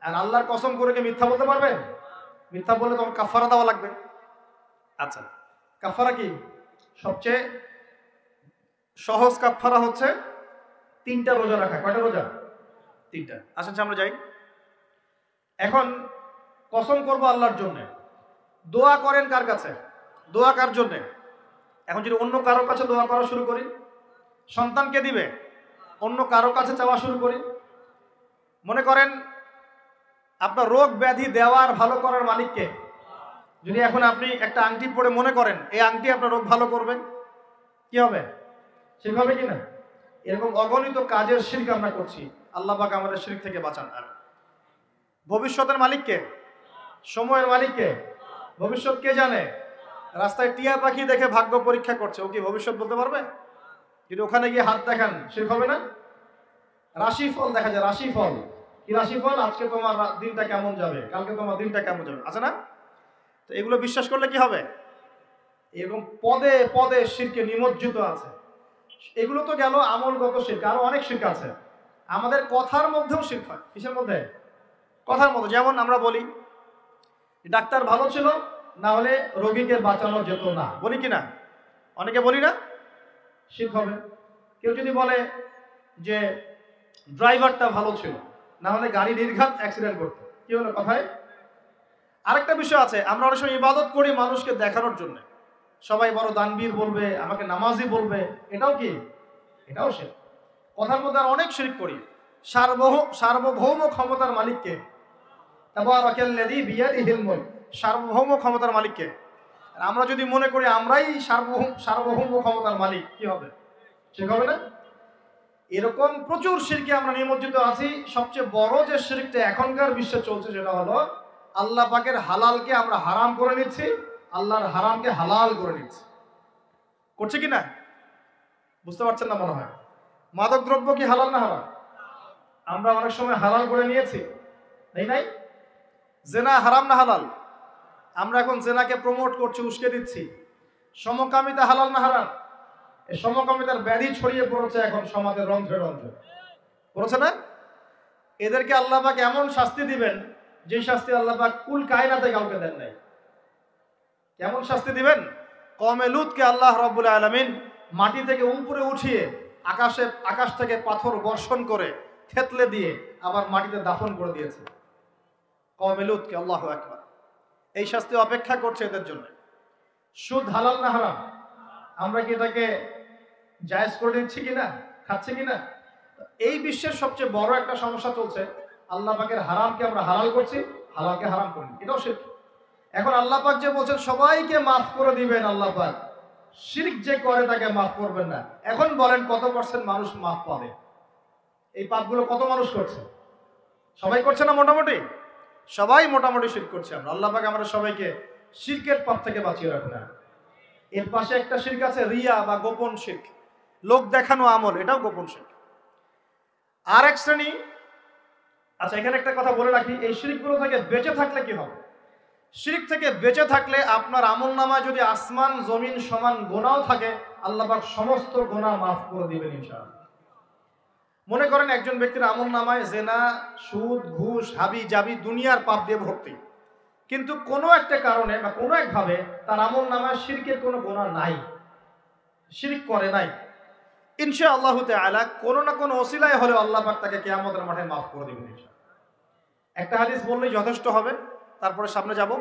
আর আল্লাহর কসম করে কি মিথ্যা বলতে পারবেন? মিথ্যা বললে তখন কাফারা দেওয়া লাগবে। আচ্ছা, কাফারা কি? সবচেয়ে সহজ কাফারা হচ্ছে 3টা রোজা রাখা। কয়টা রোজা? 3টা। আসেন আমরা যাই। এখন কসম করবো আল্লাহর জন্য, দোয়া করেন কার কাছে? দোয়া কার জন্য? এখন যদি অন্য কারোর কাছে দোয়া করা শুরু করি, সন্তানকে দিবে, অন্য কারো কাছে চাওয়া শুরু করি। মনে করেন আপনার রোগ ব্যাধি দেওয়ার ভালো করার মালিককে, যদি এখন আপনি একটা আংটি পরে মনে করেন এই আংটি আপনার রোগ ভালো করবে, কি হবে? শিরক হবে কিনা? এরকম অগণিত কাজের শিরক আমরা করছি। আল্লাহ পাক আমাদের শিরক থেকে বাঁচান। আর ভবিষ্যতের মালিককে, সময়ের মালিককে, ভবিষ্যৎ কে জানে? রাস্তায় টিয়া পাখি দেখে ভাগ্য পরীক্ষা করছে, ও কি ভবিষ্যৎ বলতে পারবে? যদি ওখানে গিয়ে হাত দেখান শিরক হবে না? রাশিফল দেখা যায়, রাশিফল কি? রাশিফল আজকে তোমার দিনটা কেমন যাবে, কালকে তোমার দিনটা কেমন যাবে, আছে না? তো এগুলো বিশ্বাস করলে কি হবে? এরকম পদে পদে শিরকে নিমজ্জিত আছে। এগুলো তো গেল আমলগত শিরক, আরো অনেক শিরক আছে। আমাদের কথার মধ্যেও শিরক হয়। কিসের মধ্যে? কথার মধ্যে। যেমন আমরা বলি ডাক্তার ভালো ছিল, না হলে রোগীকে বাঁচানো যেত না, বলি কি না? অনেকে বলি না, শিরক হবে। কেউ যদি বলে যে ড্রাইভারটা ভালো ছিল, না হলে গাড়ি নির্ঘাত অ্যাক্সিডেন্ট করতো, কি হলো কথায়? আরেকটা বিষয় আছে, আমরা অনেক সময় ইবাদত করি মানুষকে দেখানোর জন্য, সবাই বড় দানবীর বলবে, আমাকে নামাজি বলবে, এটাও কি? এটাও শিরক। কথার মধ্যে আর অনেক শিরক করি। সার্বভৌম ক্ষমতার মালিককে, তাবারাকাল্লাযী বিয়াদিহিল মুলক, সার্বভৌম ক্ষমতার মালিককে। আর আমরা যদি মনে করি আমরাই সার্বভৌম ক্ষমতার মালিক, কি হবে? শিরক হবে না? এরকম প্রচুর শিরকে আমরা নিমজ্জিত আছি। সবচেয়ে বড় যে শিরকটা এখনকার বিশ্বে চলছে সেটা হলো আল্লাহ পাকের হালালকে আমরা হারাম করে নিচ্ছি, আল্লাহর হারামকে হালাল করে নিচ্ছি। করছে কি না? বুঝতে পারছেন না মনে হয়। মাদক দ্রব্য কি হালাল না হারাম? আমরা অনেক সময় হালাল করে নিয়েছি, তাই নাই? জেনা হারাম না হালাল? আমরা এখন জেনাকে প্রমোট করছি, উস্কে দিচ্ছি। সমকামিতা হালাল না হারাম? এই সমকামিতার ব্যাধি ছড়িয়ে পড়েছে এখন সমাজের রন্ধ্রে রন্ধ্রে, পড়েছে না? এদেরকে আল্লাহ পাক এমন শাস্তি দিবেন যে শাস্তি আল্লাহ পাক কুল কায়নাতে কাউকে দেন নাই। কেমন শাস্তি দিবেন? কওমে লূতকে আল্লাহ রাব্বুল আলামিন মাটি থেকে উপরে উঠিয়ে আকাশ থেকে পাথর বর্ষণ করে থেতলে দিয়ে আবার মাটিতে দাফন করে দিয়েছে কওমে লূতকে। আল্লাহু আকবার। এই শাস্তি অপেক্ষা করছে এদের জন্য। সুদ হালাল না হারাম? আমরা কি এটাকে জায়েজ করে দিচ্ছি কিনা, খাচ্ছি কিনা? এই বিশ্বের সবচেয়ে বড় একটা সমস্যা চলছে, আল্লাহ পাকের হারামকে আমরা হালাল করছি, হালালকে হারাম করি, এটাও শিরক। এখন আল্লাহ পাক যে বলছেন সবাইকে মাফ করে দিবেন, আল্লাহ পাক শিরক যে করে তাকে মাফ করবেন না। এখন বলেন কত পার্সেন্ট মানুষ মাফ পাবে? এই পাপগুলো কত মানুষ করছে? সবাই করছে না? মোটামুটি সবাই মোটামুটি শিরক করছে। আমরা আল্লাহ পাক আমরা সবাইকে শিরকের পাপ থেকে বাঁচিয়ে রাখুন। এর পাশে একটা শিরক আছে রিয়া বা গোপন শিরক, লোক দেখানো আমল, এটাও গোপন শিরক। আর এক শ্রেণী। আচ্ছা, এখানে একটা কথা বলে রাখি, এই শিরকগুলো থেকে বেঁচে থাকলে কি হবে? শিরক থেকে বেঁচে থাকলে আপনার আমল নামায় যদি আসমান জমিন সমান গুনাহও থাকে, আল্লাহ পাক সমস্ত গুনাহ মাফ করে দিবেন ইনশাআল্লাহ। মনে করেন একজন ব্যক্তির আমল নামায় জেনা, সুদ, ঘুষ, হাবি জাবি দুনিয়ার পাপ দিয়ে ভর্তি, কিন্তু কোনো একটা কারণে বা কোনো একভাবে তার আমল নামায় শিরকের কোনো গুনাহ নাই, শিরক করে নাই, ইনশাআল্লাহ তাআলা কোনো না কোনো ওসিলায় হলে আল্লাহ পাক তাকে কিয়ামতের মাঠে মাফ করে দিবেন ইনশাআল্লাহ। একটা হাদিস বললেই যথেষ্ট হবে, তারপরে সামনে যাব।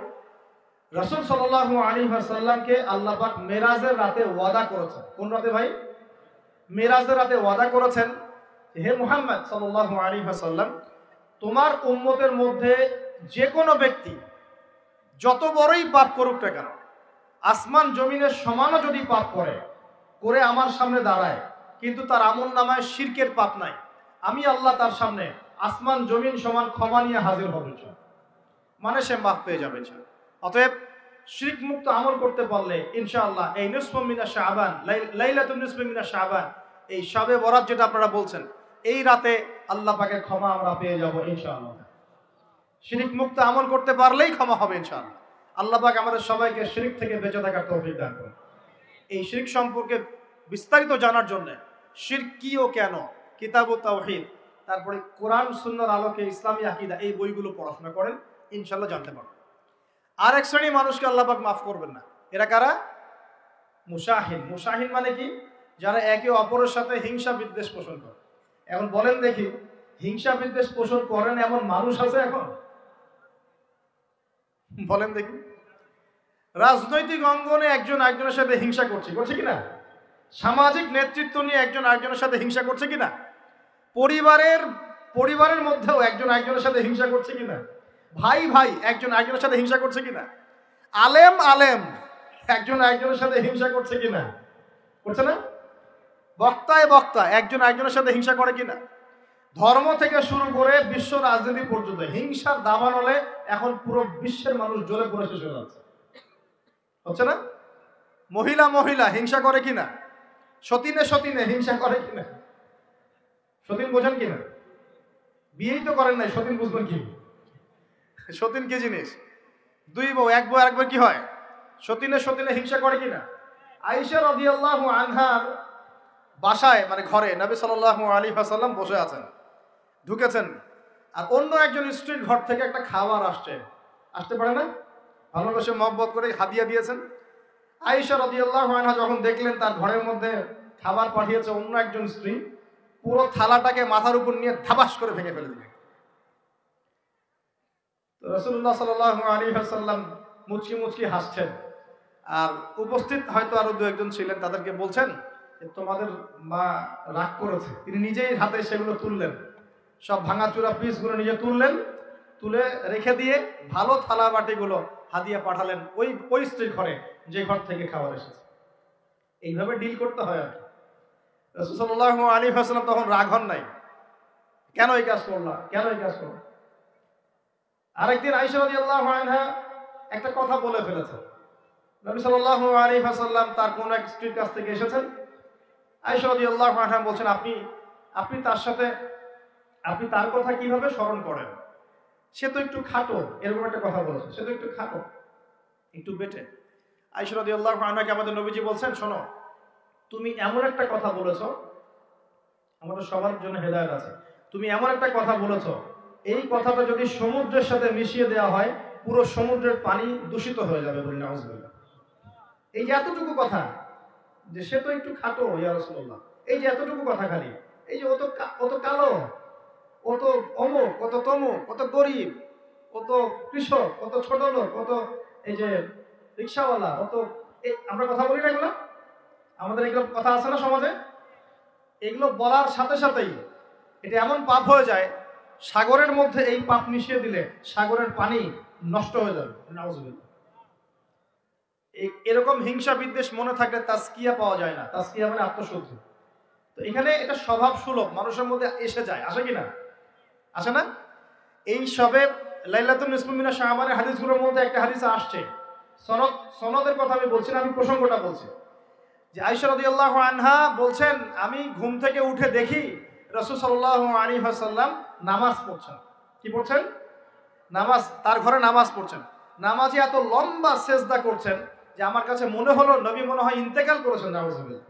রাসূল সাল্লাল্লাহু আলাইহি ওয়াসাল্লামকে আল্লাহ পাক মেরাজের রাতে ওয়াদা করেছেন। কোন রাতে ভাই? মেরাজের রাতে ওয়াদা করেছেন, হে মুহাম্মদ সাল্লাল্লাহু আলাইহি ওয়াসাল্লাম, তোমার উম্মতের মধ্যে যে কোনো ব্যক্তি যত বড়ই পাপ করুক না কেন, আসমান জমিনের সমানও যদি পাপ করে আমার সামনে দাঁড়ায়, কিন্তু তার আমল নামায় শিরকের পাপ নাই, আমি আল্লাহ তার সামনে আসমান জমিন সমান ক্ষমা নিয়ে হাজির হবে, মানে সে মাফ পেয়ে যাবে। অতএব শিরক মুক্ত আমল করতে পারলে ইনশাআল্লাহ এই নিসফু মিনা শাবান, লাইলাতুন নিসফি মিনা শাবান, এই শবে বরাত যেটা আপনারা বলছেন, এই রাতে আল্লাহ পাকের ক্ষমা আমরা পেয়ে যাব ইনশাআল্লাহ। শিরক মুক্ত আমল করতে পারলেই ক্ষমা হবে ইনশাআল্লাহ। আল্লাহ পাক আমাদের সবাইকে শিরক থেকে বেঁচে থাকার তৌফিক দান করুন। এই শিরক সম্পর্কে বিস্তারিত জানার জন্য শিরক কি ও কেন, কিতাব ও তাওহীদ, তারপরে কোরআন সুন্নাহর আলোকে ইসলামী আকীদা, এই বইগুলো পড়াশোনা করেন, ইনশাআল্লাহ জানতে পারবেন। আর এক শ্রেণী মানুষকে আল্লাহ পাক মাফ করবেন না। এরা কারা? মুশাহিন। মুশাহিন মানে কি? যারা একে অপরের সাথে হিংসা বিদ্বেষ পোষণ করে। এখন বলেন দেখি, হিংসা বিদ্বেষ পোষণ করেন এমন মানুষ আছে এখন? বলেন দেখি। রাজনৈতিক অঙ্গনে একজন আরেকজনের সাথে হিংসা করছে কিনা? সামাজিক নেতৃত্ব নিয়ে একজন আরেকজনের সাথে হিংসা করছে কিনা? পরিবারের মধ্যেও একজন আরেকজনের সাথে হিংসা করছে কিনা? ভাই ভাই একজন আরেকজনের সাথে হিংসা করছে কিনা? আলেম একজন আরেকজনের সাথে হিংসা করছে কিনা? করছে না? বক্তা একজন আরেকজনের সাথে হিংসা করে কিনা? ধর্ম থেকে শুরু করে বিশ্ব রাজনীতি পর্যন্ত হিংসার দাবান হলে এখন পুরো বিশ্বের মানুষ জ্বলে পুরো শেষ হয়ে যাচ্ছে, হচ্ছে না? মহিলা হিংসা করে কিনা? সতীনে হিংসা করে কিনা? সতীন বোঝেন কিনা? বিয়েই তো করেন নাই, সতীন বুঝবেন কি? সতীন কি জিনিস? দুই বউ, এক বউ আরেকবার কি হয়? সতীনে হিংসা করে কিনা? আয়েশা রাদিয়াল্লাহু আনহার বাসায় মানে ঘরে নবী সাল্লাল্লাহু আলাইহি ওয়াসাল্লাম বসে আছেন, ঢুকেছেন, আর অন্য একজন স্ত্রীর ঘর থেকে একটা খাবার আসতে পারে না, ভালোবাসে মহব্বত করে হাদিয়া দিয়েছেন। আয়েশা রাদিয়াল্লাহু আনহা যখন দেখলেন তার ঘরের মধ্যে খাবার পাঠিয়েছে অন্য একজন স্ত্রী, পুরো থালাটাকে মাথার উপর নিয়ে ধাবাস করে ভেঙে ফেলে দিলেন। তো রাসূলুল্লাহ সাল্লাল্লাহু আলাইহি ওয়াসাল্লাম মুচকি মুচকি হাসছেন, আর উপস্থিত হয়তো আরো দু একজন ছিলেন, তাদেরকে বলছেন যে তোমাদের মা রাগ করেছে। তিনি নিজেই হাতে সেগুলো তুললেন, সব ভাঙাচুরা পিসগুলো নিজে তুললেন, তুলে রেখে দিয়ে ভালো থালা বাটিগুলো হাদিয়া পাঠালেন ওই স্ত্রীর ঘরে যে ঘর থেকে খাবার এসেছে। এইভাবে ডিল করতে হয় আর কি। রাসূল সাল্লাল্লাহু আলাইহি ওয়াসাল্লাম তখন রাগ হন নাই, কেন এই কাজ করলাম, কেন এই কাজ করলাম। আরেকদিন আয়েশা রাদিয়াল্লাহু আনহা একটা কথা বলে ফেলেছেন। নবী সাল্লাল্লাহু আলাইহি ওয়াসাল্লাম তার কোন এক স্ত্রীর কাছ থেকে এসেছেন। আয়েশা রাদিয়াল্লাহু আনহা বলছেন, আপনি তার সাথে আপনি তার কথা কিভাবে স্মরণ করেন? সে তো একটু খাটো, এরকম একটা কথা বলেছে, সে তো একটু খাটো, একটু বেটে। আয়েশা রাদিয়াল্লাহু আনহাকে আমাদের নবীজি বলছেন, শোনো, তুমি এমন একটা কথা বলেছো, আমাদের সবার জন্য হেদায়েত আছে, তুমি এমন একটা কথা বলেছো, এই কথাটা যদি সমুদ্রের সাথে মিশিয়ে দেওয়া হয় পুরো সমুদ্রের পানি দূষিত হয়ে যাবে, বলি নাউজুবিল্লাহ। এই যে এতটুকু কথা, যে সে তো একটু খাটো ইয়া রাসূলুল্লাহ, এই যে এতটুকু কথা, খালি এই যে অত কালো, কত অমুক, কত তমুক, কত গরিব, কত কৃষক, কত ছোট লোক, কত এই যে রিক্সাওয়ালা, কত আমরা কথা বলি না এগুলো, আমাদের এগুলো কথা আছে না সমাজে। এগুলো বলার সাথে সাথেই এটা এমন পাপ হয়ে যায়, সাগরের মধ্যে এই পাপ মিশিয়ে দিলে সাগরের পানি নষ্ট হয়ে যাবে, নাউজুবিল্লাহ। এরকম হিংসা বিদ্বেষ মনে থাকলে তাজকিয়া পাওয়া যায় না। তাজকিয়া মানে আত্মশুদ্ধি। তো এখানে এটা স্বভাব সুলভ মানুষের মধ্যে এসে যায়, আসে কি না, আসে না? এই সবে লাইলাতুন নিসফু মিনাশ শাবানের হাদিসগুলোর মধ্যে একটা হাদিস আসছে, সনদের কথা আমি বলছি না, আমি প্রসঙ্গটা বলছি, যে আয়েশা রাদিয়াল্লাহু আনহা বলছেন, আমি ঘুম থেকে উঠে দেখি রাসূল সাল্লাল্লাহু আলাইহি ওয়াসাল্লাম নামাজ পড়ছেন। কি পড়ছেন? নামাজ, তার ঘরে নামাজ পড়ছেন। নামাজে এত লম্বা সেজদা করছেন যে আমার কাছে মনে হলো নবী মনে হয় ইন্তেকাল করেছেন, নাউজুবিল্লাহ।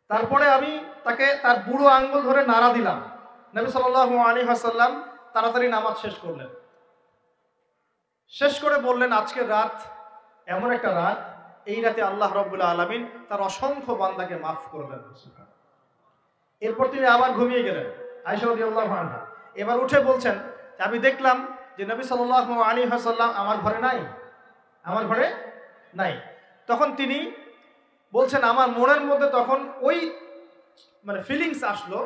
তারপরে আমি তাকে তার বুড়ো আঙ্গুল ধরে নাড়া দিলাম। নবী সাল্লাল্লাহু আলাইহি ওয়াসাল্লাম তাড়াতাড়ি নামাজ শেষ করলেন, শেষ করে বললেন, আজকের রাত এমন একটা রাত, এই রাতে আল্লাহ রাব্বুল আলামিন তার অসংখ্য বান্দাকে মাফ করবেন। এরপর তিনি আবার ঘুমিয়ে গেলেন, আয়েশা রাদিয়াল্লাহু আনহা। এবার উঠে বলছেন, আমি দেখলাম যে নবী সাল্লাল্লাহু আলাইহি ওয়াসাল্লাম আমার ঘরে নাই। তখন তিনি বলছেন, আমার মনের মধ্যে তখন ওই মানে ফিলিংস আসলো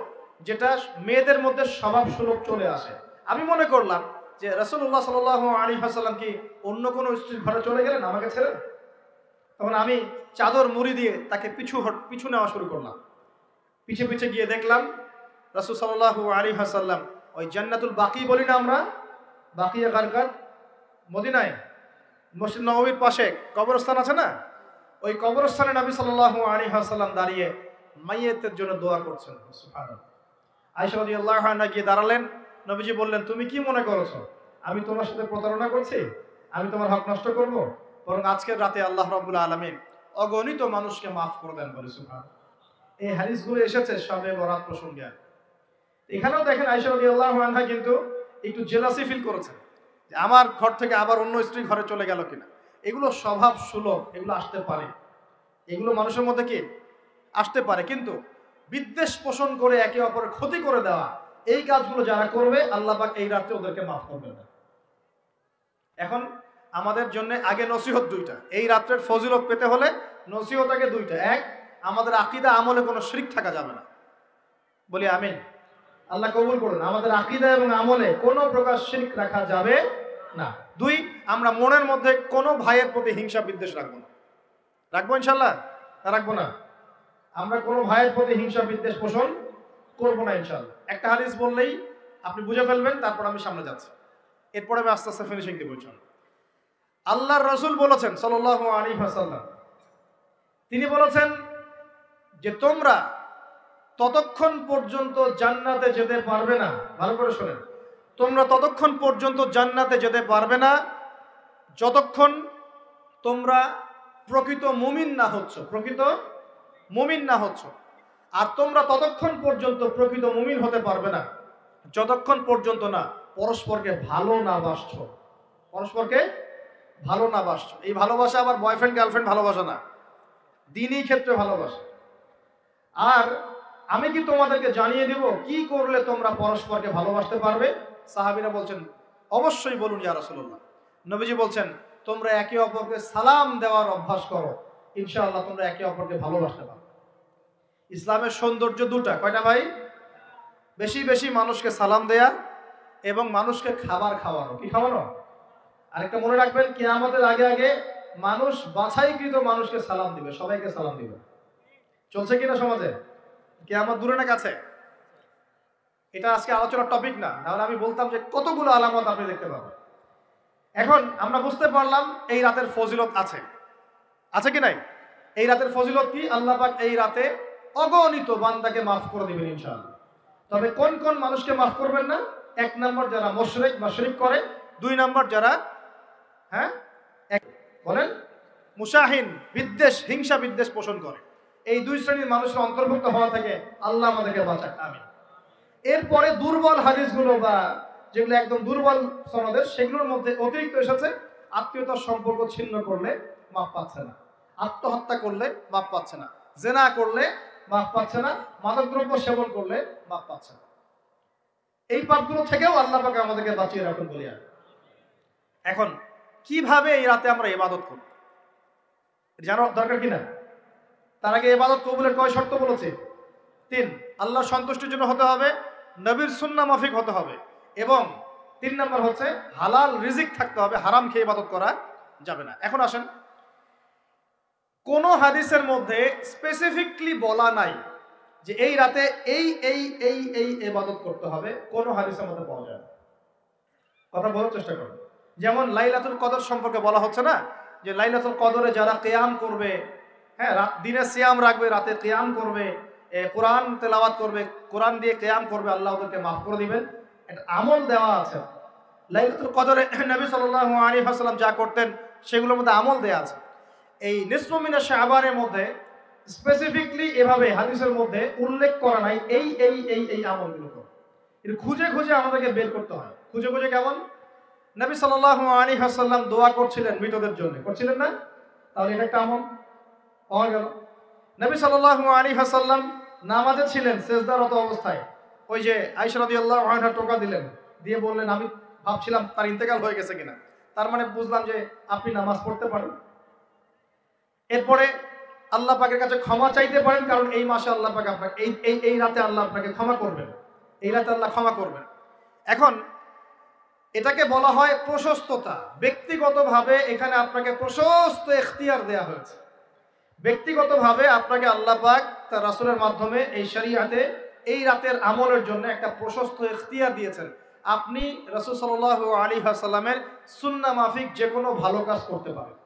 যেটা মেয়েদের মধ্যে স্বভাব সুলভ চলে আসে। আমি মনে করলাম যে রাসূলুল্লাহ সাল্লাল্লাহু আলাইহি ওয়াসাল্লাম কি অন্য কোনো স্ত্রীর ঘরে চলে গেলেন আমাকে ছেড়ে। তখন আমি চাদর মুড়ি দিয়ে তাকে পিছু নেওয়া শুরু করলাম। পিছে পিছে গিয়ে দেখলাম রাসূল সাল্লাল্লাহু আলাইহি ওয়াসাল্লাম ওই জান্নাতুল বাকি বলি না আমরা, বাকিয়া গারকাত, মদিনায় মসজিদ নববীর পাশে কবরস্থান আছে না, ওই কবরস্থানে নবী সাল্লাল্লাহু আলাইহি ওয়াসাল্লাম দাঁড়িয়ে মাইয়েতের জন্য দোয়া করছেন। সুবহানাল্লাহ। আয়েশা রাদিয়াল্লাহু আনহা গিয়ে দাঁড়ালেন, নবীজি বললেন, তুমি কি মনে করছো আমি তোমার সাথে প্রতারণা করছি, আমি তোমার হক নষ্ট করব? বরং আজকের রাতে আল্লাহ রাব্বুল আলামিন অগণিত মানুষকে মাফ করে দেন, বলে সুবহানাল্লাহ। এই হাদিসগুলো এসেছে শবে বরাত প্রসঙ্গে। এখানেও দেখেন আয়েশা রাদিয়াল্লাহু আনহা কিন্তু একটু জেলাসি ফিল করেছেন যে আমার ঘর থেকে আবার অন্য স্ত্রী ঘরে চলে গেল কিনা। এগুলো স্বভাব সুলভ, এগুলো আসতে পারে, এগুলো মানুষের মধ্যে কি আসতে পারে, কিন্তু বিদ্বেষ পোষণ করে একে অপরের ক্ষতি করে দেওয়া, এই কাজগুলো যারা করবে আল্লাহ পাক এই রাতে ওদেরকে মাফ করবেন না। এখন আমাদের জন্য আগে নসিহত দুইটা, এই রাত্রের ফজিলত পেতে হলে নসিহত আগে দুইটা। এক, আমাদের আকীদা আমলে কোনো শিরক থাকা যাবে না, বলি আমিন। আল্লাহ কবুল করুন, আমাদের আকীদা এবং আমলে কোনো প্রকার শিরক রাখা যাবে না। দুই, আমরা মনের মধ্যে কোনো ভাইয়ের প্রতি হিংসা বিদ্বেষ রাখবো না। রাখবো ইনশাল্লাহ? রাখবো না। আমরা কোনো ভাইয়ের প্রতি হিংসা বিদ্বেষ পোষণ করবো না ইনশাল্লাহ। একটা হাদিস বললেই আপনি বুঝে ফেলবেন, তারপর আমি সামনে যাচ্ছি, এরপরে আমি আস্তে আস্তে ফিনিশিং দিব ইনশাল্লাহ। আল্লাহর রাসূল বলেছেন সাল্লাল্লাহু আলাইহি ওয়াসাল্লাম, তিনি বলেছেন যে তোমরা ততক্ষণ পর্যন্ত জান্নাতে যেতে পারবে না, ভালো করে শোনেন, তোমরা ততক্ষণ পর্যন্ত জান্নাতে যেতে পারবে না যতক্ষণ তোমরা প্রকৃত মুমিন না হচ্ছ, প্রকৃত মুমিন না হচ্ছ। আর তোমরা ততক্ষণ পর্যন্ত প্রকৃত মুমিন হতে পারবে না যতক্ষণ পর্যন্ত না পরস্পরকে ভালো না বাসছো, পরস্পরকে ভালো না বাসছো। এই ভালোবাসা আবার বয়ফ্রেন্ড গার্লফ্রেন্ড ভালোবাসা না, দিনই ক্ষেত্রে ভালোবাসা। আর আমি কি তোমাদেরকে জানিয়ে দেব কি করলে তোমরা পরস্পরকে ভালোবাসতে পারবে? সাহাবীরা বলছেন, অবশ্যই বলুন ইয়া রাসূলুল্লাহ। নবীজি বলছেন, তোমরা একে অপরকে সালাম দেওয়ার অভ্যাস করো, ইনশাআল্লাহ তোমরা একে অপরকে ভালোবাসতে পারবে। ইসলামের সৌন্দর্য দুটা, কয়টা ভাই? বেশি বেশি মানুষকে সালাম দেয়া এবং মানুষকে খাবার খাওয়ানো। কি খাওয়ানো? আরেকটা মনে রাখবেন, কিয়ামতের আগে আগে মানুষ বাছাইকৃত মানুষকে সালাম দিবে, সবাইকে সালাম দিবে। চলছে কিনা সমাজে? কিয়ামত দূরে না কাছে? এটা আজকে আলোচনার টপিক না, তাহলে আমি বলতাম যে কতগুলো আলামত আপনি দেখতে পাবেন। এখন আমরা বুঝতে পারলাম এই রাতের ফজিলত আছে, আছে কি নাই? এই রাতের ফজিলত কি? আল্লাহ পাক এই রাতে অগণিত বান্দাকে মাফ করে দিবেন ইনশাআল্লাহ। তবে কোন কোন মানুষকে মাফ করবেন না? এক নম্বর যারা মুশরিক বা শিরক করে, দুই নম্বর যারা বলেন মুশাহিন, বিদ্বেষ, হিংসা বিদ্বেষ পোষণ করে। এই দুই শ্রেণীর মানুষের অন্তর্ভুক্ত হওয়া থেকে আল্লাহ আমাদেরকে বাঁচাক, আমিন। এরপরে দুর্বল হাদিসগুলো বা যেগুলো একদম দুর্বল সনদের, সেগুলোর মধ্যে অতিরিক্ত এসেছে আত্মীয়তার সম্পর্ক ছিন্ন করলে মাপ পাচ্ছে না, আত্মহত্যা করলে মাপ পাচ্ছে না, জেনা করলে মাপ পাচ্ছে না, মাদকদ্রব্য সেবন করলে মাপ পাচ্ছে না। এই পাপগুলো থেকেও আল্লাহ পাক আমাদেরকে বাঁচিয়ে রাখুন বলি। আর এখন কিভাবে এই রাতে আমরা ইবাদত করব জানো দরকার কিনা? তার আগে ইবাদত কবুলের কয় শর্ত বলেছে? 3। আল্লাহর সন্তুষ্টির জন্য হতে হবে, নবীর সুন্নাহ মাফিক হতে হবে, এবং 3 নম্বর হচ্ছে হালাল রিজিক থাকতে হবে, হারাম খেয়ে ইবাদত করা যাবে না। এখন আসেন, কোন হাদিসের মধ্যে স্পেসিফিকলি বলা নাই যে এই রাতে এই এই এই এই ইবাদত করতে হবে, কোন হাদিসের মধ্যে পাওয়া যায় না। কথা বলার চেষ্টা করুন। যেমন লাইলাতুল কদর সম্পর্কে বলা হচ্ছে না, যে লাইলাতুল কদরে যারা কিয়াম করবে, দিনে সিয়াম রাখবে, রাতে কিয়াম করবে, কোরআন তেলাওয়াত করবে, কোরআন দিয়ে কিয়াম করবে, আল্লাহ ওদেরকে মাফ করে দিবেন। একটা আমল দেওয়া আছে লাইলাতুল কদরে। নবী সাল্লাল্লাহু আলাইহি ওয়াসাল্লাম যা করতেন সেগুলোর মধ্যে আমল দেওয়া আছে। এই নিসফু মিনাশ শাবানের মধ্যে স্পেসিফিকলি এভাবে হাদিসের মধ্যে উল্লেখ করা নাই এই এই এই এই আমলগুলো করো। এটা খুঁজে খুঁজে আমাদেরকে বের করতে হয়। খুঁজে খুঁজে কেমন? নবী সাল্লাল্লাহু আলাইহি ওয়াসাল্লাম দোয়া করছিলেন মৃতদের জন্য, করছিলেন না? তাহলে এটা একটা আমল পাওয়া গেল। নবী সাল্লাল্লাহু আলাইহি ওয়াসাল্লাম নামাজে ছিলেন, সিজদারত অবস্থায় ওই যে আয়েশা রাদিয়াল্লাহু আনহা টোকা দিলেন, দিয়ে বললেন আমি ভাবছিলাম তার ইন্তেকাল হয়ে গেছে কিনা, তার মানে বুঝলাম যে আপনি নামাজ পড়তে পারেন। এরপরে আল্লাহ পাকের কাছে ক্ষমা চাইতে পারেন, কারণ এই মাসে আল্লাহ পাক আপনাকে এই রাতে আল্লাহ আপনাকে ক্ষমা করবেন, এই রাতে আল্লাহ ক্ষমা করবেন। এখন এটাকে বলা হয় প্রশস্ততা। ব্যক্তিগতভাবে এখানে আপনাকে প্রশস্ত এখতিয়ার দেয়া হয়েছে। ব্যক্তিগতভাবে আপনাকে আল্লাহ পাক তার রাসূলের মাধ্যমে এই শরীয়তে এই রাতের আমলের জন্য একটা প্রশস্ত এখতিয়ার দিয়েছেন। আপনি রাসূল সাল্লাল্লাহু আলাইহি ওয়াসাল্লামের সুন্নাহ মাফিক যে কোনো ভালো কাজ করতে পারেন,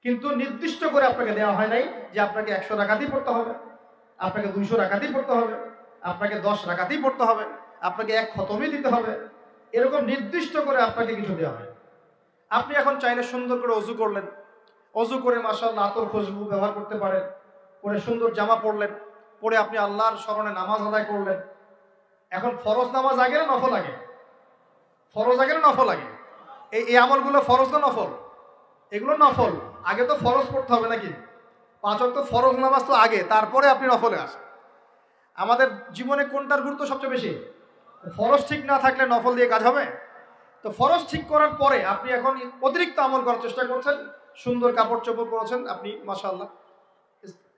কিন্তু নির্দিষ্ট করে আপনাকে দেওয়া হয় নাই যে আপনাকে 100 রাকাতই পড়তে হবে, আপনাকে 200 রাকাতই পড়তে হবে, আপনাকে 10 রাকাতই পড়তে হবে, আপনাকে 1 খতমই দিতে হবে, এরকম নির্দিষ্ট করে আপনাকে কিছু দেওয়া হয়। আপনি এখন চাইলে সুন্দর করে ওযু করলেন, ওযু করে মাশাআল্লাহ আতর খুশবু ব্যবহার করতে পারেন, পরে সুন্দর জামা পরলেন, পরে আপনি আল্লাহর স্মরণে নামাজ আদায় করলেন। এখন ফরজ নামাজ আগে না নফল আগে? ফরজ আগে না নফল আগে? এই আমলগুলো ফরজ না নফল? এগুলো নফল। আগে তো ফরজ পড়তে হবে নাকি? 5 ওয়াক্ত ফরজ নামাজ তো আগে, তারপরে আপনি নফলে আসেন। আমাদের জীবনে কোনটার গুরুত্ব সবচেয়ে বেশি? ফরজ ঠিক না থাকলে নফল দিয়ে কাজ হবে? তো ফরজ ঠিক করার পরে আপনি এখন অতিরিক্ত আমল করার চেষ্টা করছেন, সুন্দর কাপড় চোপড় পরেছেন, আপনি মাশাআল্লাহ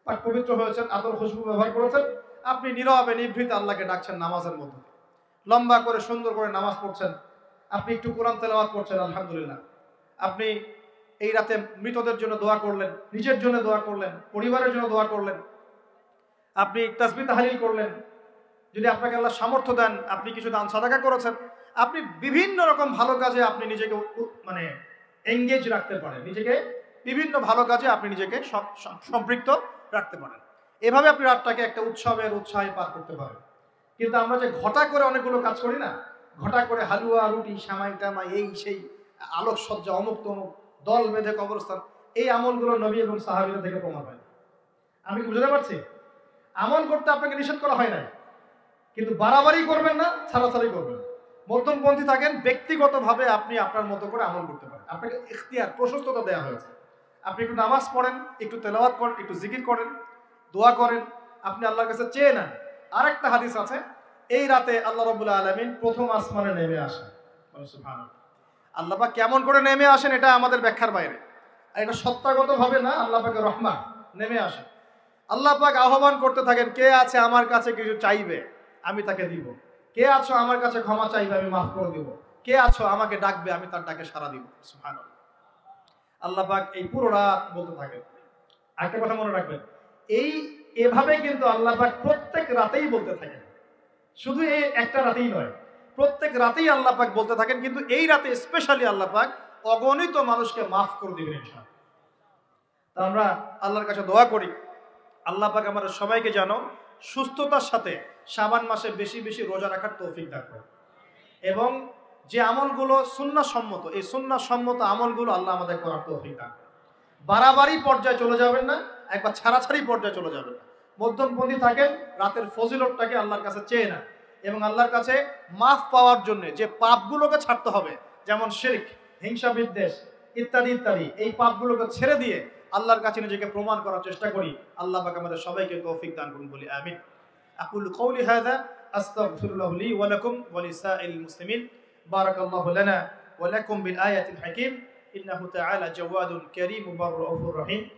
পাক পবিত্র হয়েছেন, আতর খুশবু ব্যবহার করেছেন, আপনি নীরবে নিভৃতে আল্লাহকে ডাকছেন নামাজের মধ্যে, লম্বা করে সুন্দর করে নামাজ পড়ছেন, আপনি একটু কোরআন তেলাওয়াত করছেন, আলহামদুলিল্লাহ। আপনি এই রাতে মৃতদের জন্য দোয়া করলেন, নিজের জন্য দোয়া করলেন, পরিবারের জন্য দোয়া করলেন, আপনি তাসবিহ তাহলিল করলেন, যদি আপনাকে আল্লাহ সামর্থ্য দেন আপনি কিছু দান সাদাকা করেছেন, আপনি বিভিন্ন রকম ভালো কাজে আপনি নিজেকে মানে এঙ্গেজ রাখতে পারেন, নিজেকে বিভিন্ন ভালো কাজে আপনি নিজেকে সম্পৃক্ত রাখতে পারেন। এভাবে আপনি রাতটাকে একটা উৎসবের উৎসাহে পার করতে পারেন। কিন্তু আমরা যে ঘটা করে অনেকগুলো কাজ করি না, ঘটা করে হালুয়া রুটি সামাই টামাই এই সেই আলোকসজ্জা অমুক তমুক দল বেঁধে কবরস্থান, এই আমলগুলো নবী এবং সাহাবীরা থেকে প্রমাণ হয়। আমি কি বুঝতে পারছি? আমল করতে আপনাকে নিষেধ করা হয় না, কিন্তু বাড়াবাড়ি করবেন না, ছাড়াছাড়ি করবেন না। মধ্যমপন্থী থাকেন, ব্যক্তিগতভাবে আপনি আপনার মতো করে আমল করতে পারেন। আপনাকে ইখতিয়ার, প্রশস্ততা দেওয়া হয়েছে। আপনি একটু নামাজ পড়েন, একটু তেলাওয়াত করেন, একটু জিকির করেন, দোয়া করেন, আপনি আল্লাহর কাছে চেয়ে নেন। আরেকটা হাদিস আছে, এই রাতে আল্লাহ রাব্বুল আলামিন প্রথম আসমানে নেমে আসেন। সুবহানাল্লাহ। আল্লাহ পাক কেমন করে নেমে আসেন এটা আমাদের ব্যাখ্যার বাইরে, আর এটা সত্তাগতভাবে না, আল্লাহ পাকের রহমত নেমে আসেন। আল্লাহ পাক আহ্বান করতে থাকেন, কে আছে আমার কাছে কিছু চাইবে, আমি তাকে দিব। কে আছো আমার কাছে ক্ষমা চাইবে, আমি মাফ করে দিব। কে আছো আমাকে ডাকবে, আমি তার ডাকে সাড়া দিব। সুবহানাল্লাহ। আল্লাহ পাক এই পুরো রাত বলতে থাকেন। একটা কথা মনে রাখবেন, এভাবে কিন্তু আল্লাহ পাক প্রত্যেক রাতেই বলতে থাকেন, শুধু এই একটা রাতেই নয়, প্রত্যেক রাতেই আল্লাহ পাক বলতে থাকেন। কিন্তু এই রাতে স্পেশালি আল্লাহ পাক অগণিত মানুষকে মাফ করে দিবেন ইনশাআল্লাহ। তা আমরা আল্লাহর কাছে দোয়া করি, আল্লাহ পাক আমাদের সবাইকে যেন সুস্থতার সাথে শাবান মাসে বেশি বেশি রোজা রাখার তৌফিক দান করেন, এবং যে আমলগুলো সুন্নাহ সম্মত, এই সুন্নাহ সম্মত আমলগুলো আল্লাহ আমাদের করার তৌফিক দান করেন। বাড়াবাড়ি পর্যায়ে চলে যাবেন না, একবার ছাড়াছাড়ি পর্যায়ে চলে যাবেন না। মধ্যমপন্থী থাকেন, রাতের ফজিলতটাকে আল্লাহর কাছে চেয়ে নেন, এবং আল্লাহর কাছে মাফ পাওয়ার জন্য যে পাপগুলোকে ছাড়তে হবে, যেমন শিরক, হিংসা বিদ্বেষ ইত্যাদি ইত্যাদি, এই পাপগুলোকে ছেড়ে দিয়ে আল্লাহর কাছে নিজেকে প্রমাণ করার চেষ্টা করি। আল্লাহ পাক আমাদের সবাইকে তৌফিক দান করুন, বলি আমিন। আকুলু কওলি হাযা আস্তাগফিরুল্লাহ লি ওয়া লাকুম ওয়া লিসাইল মুসলিমিন। বারাকাল্লাহু লানা ওয়া লাকুম বিল আয়াতিল হাকীম। ইন্নাহু তাআলা জাওয়াদুন কারীম মুবাররাউফুর রহিম।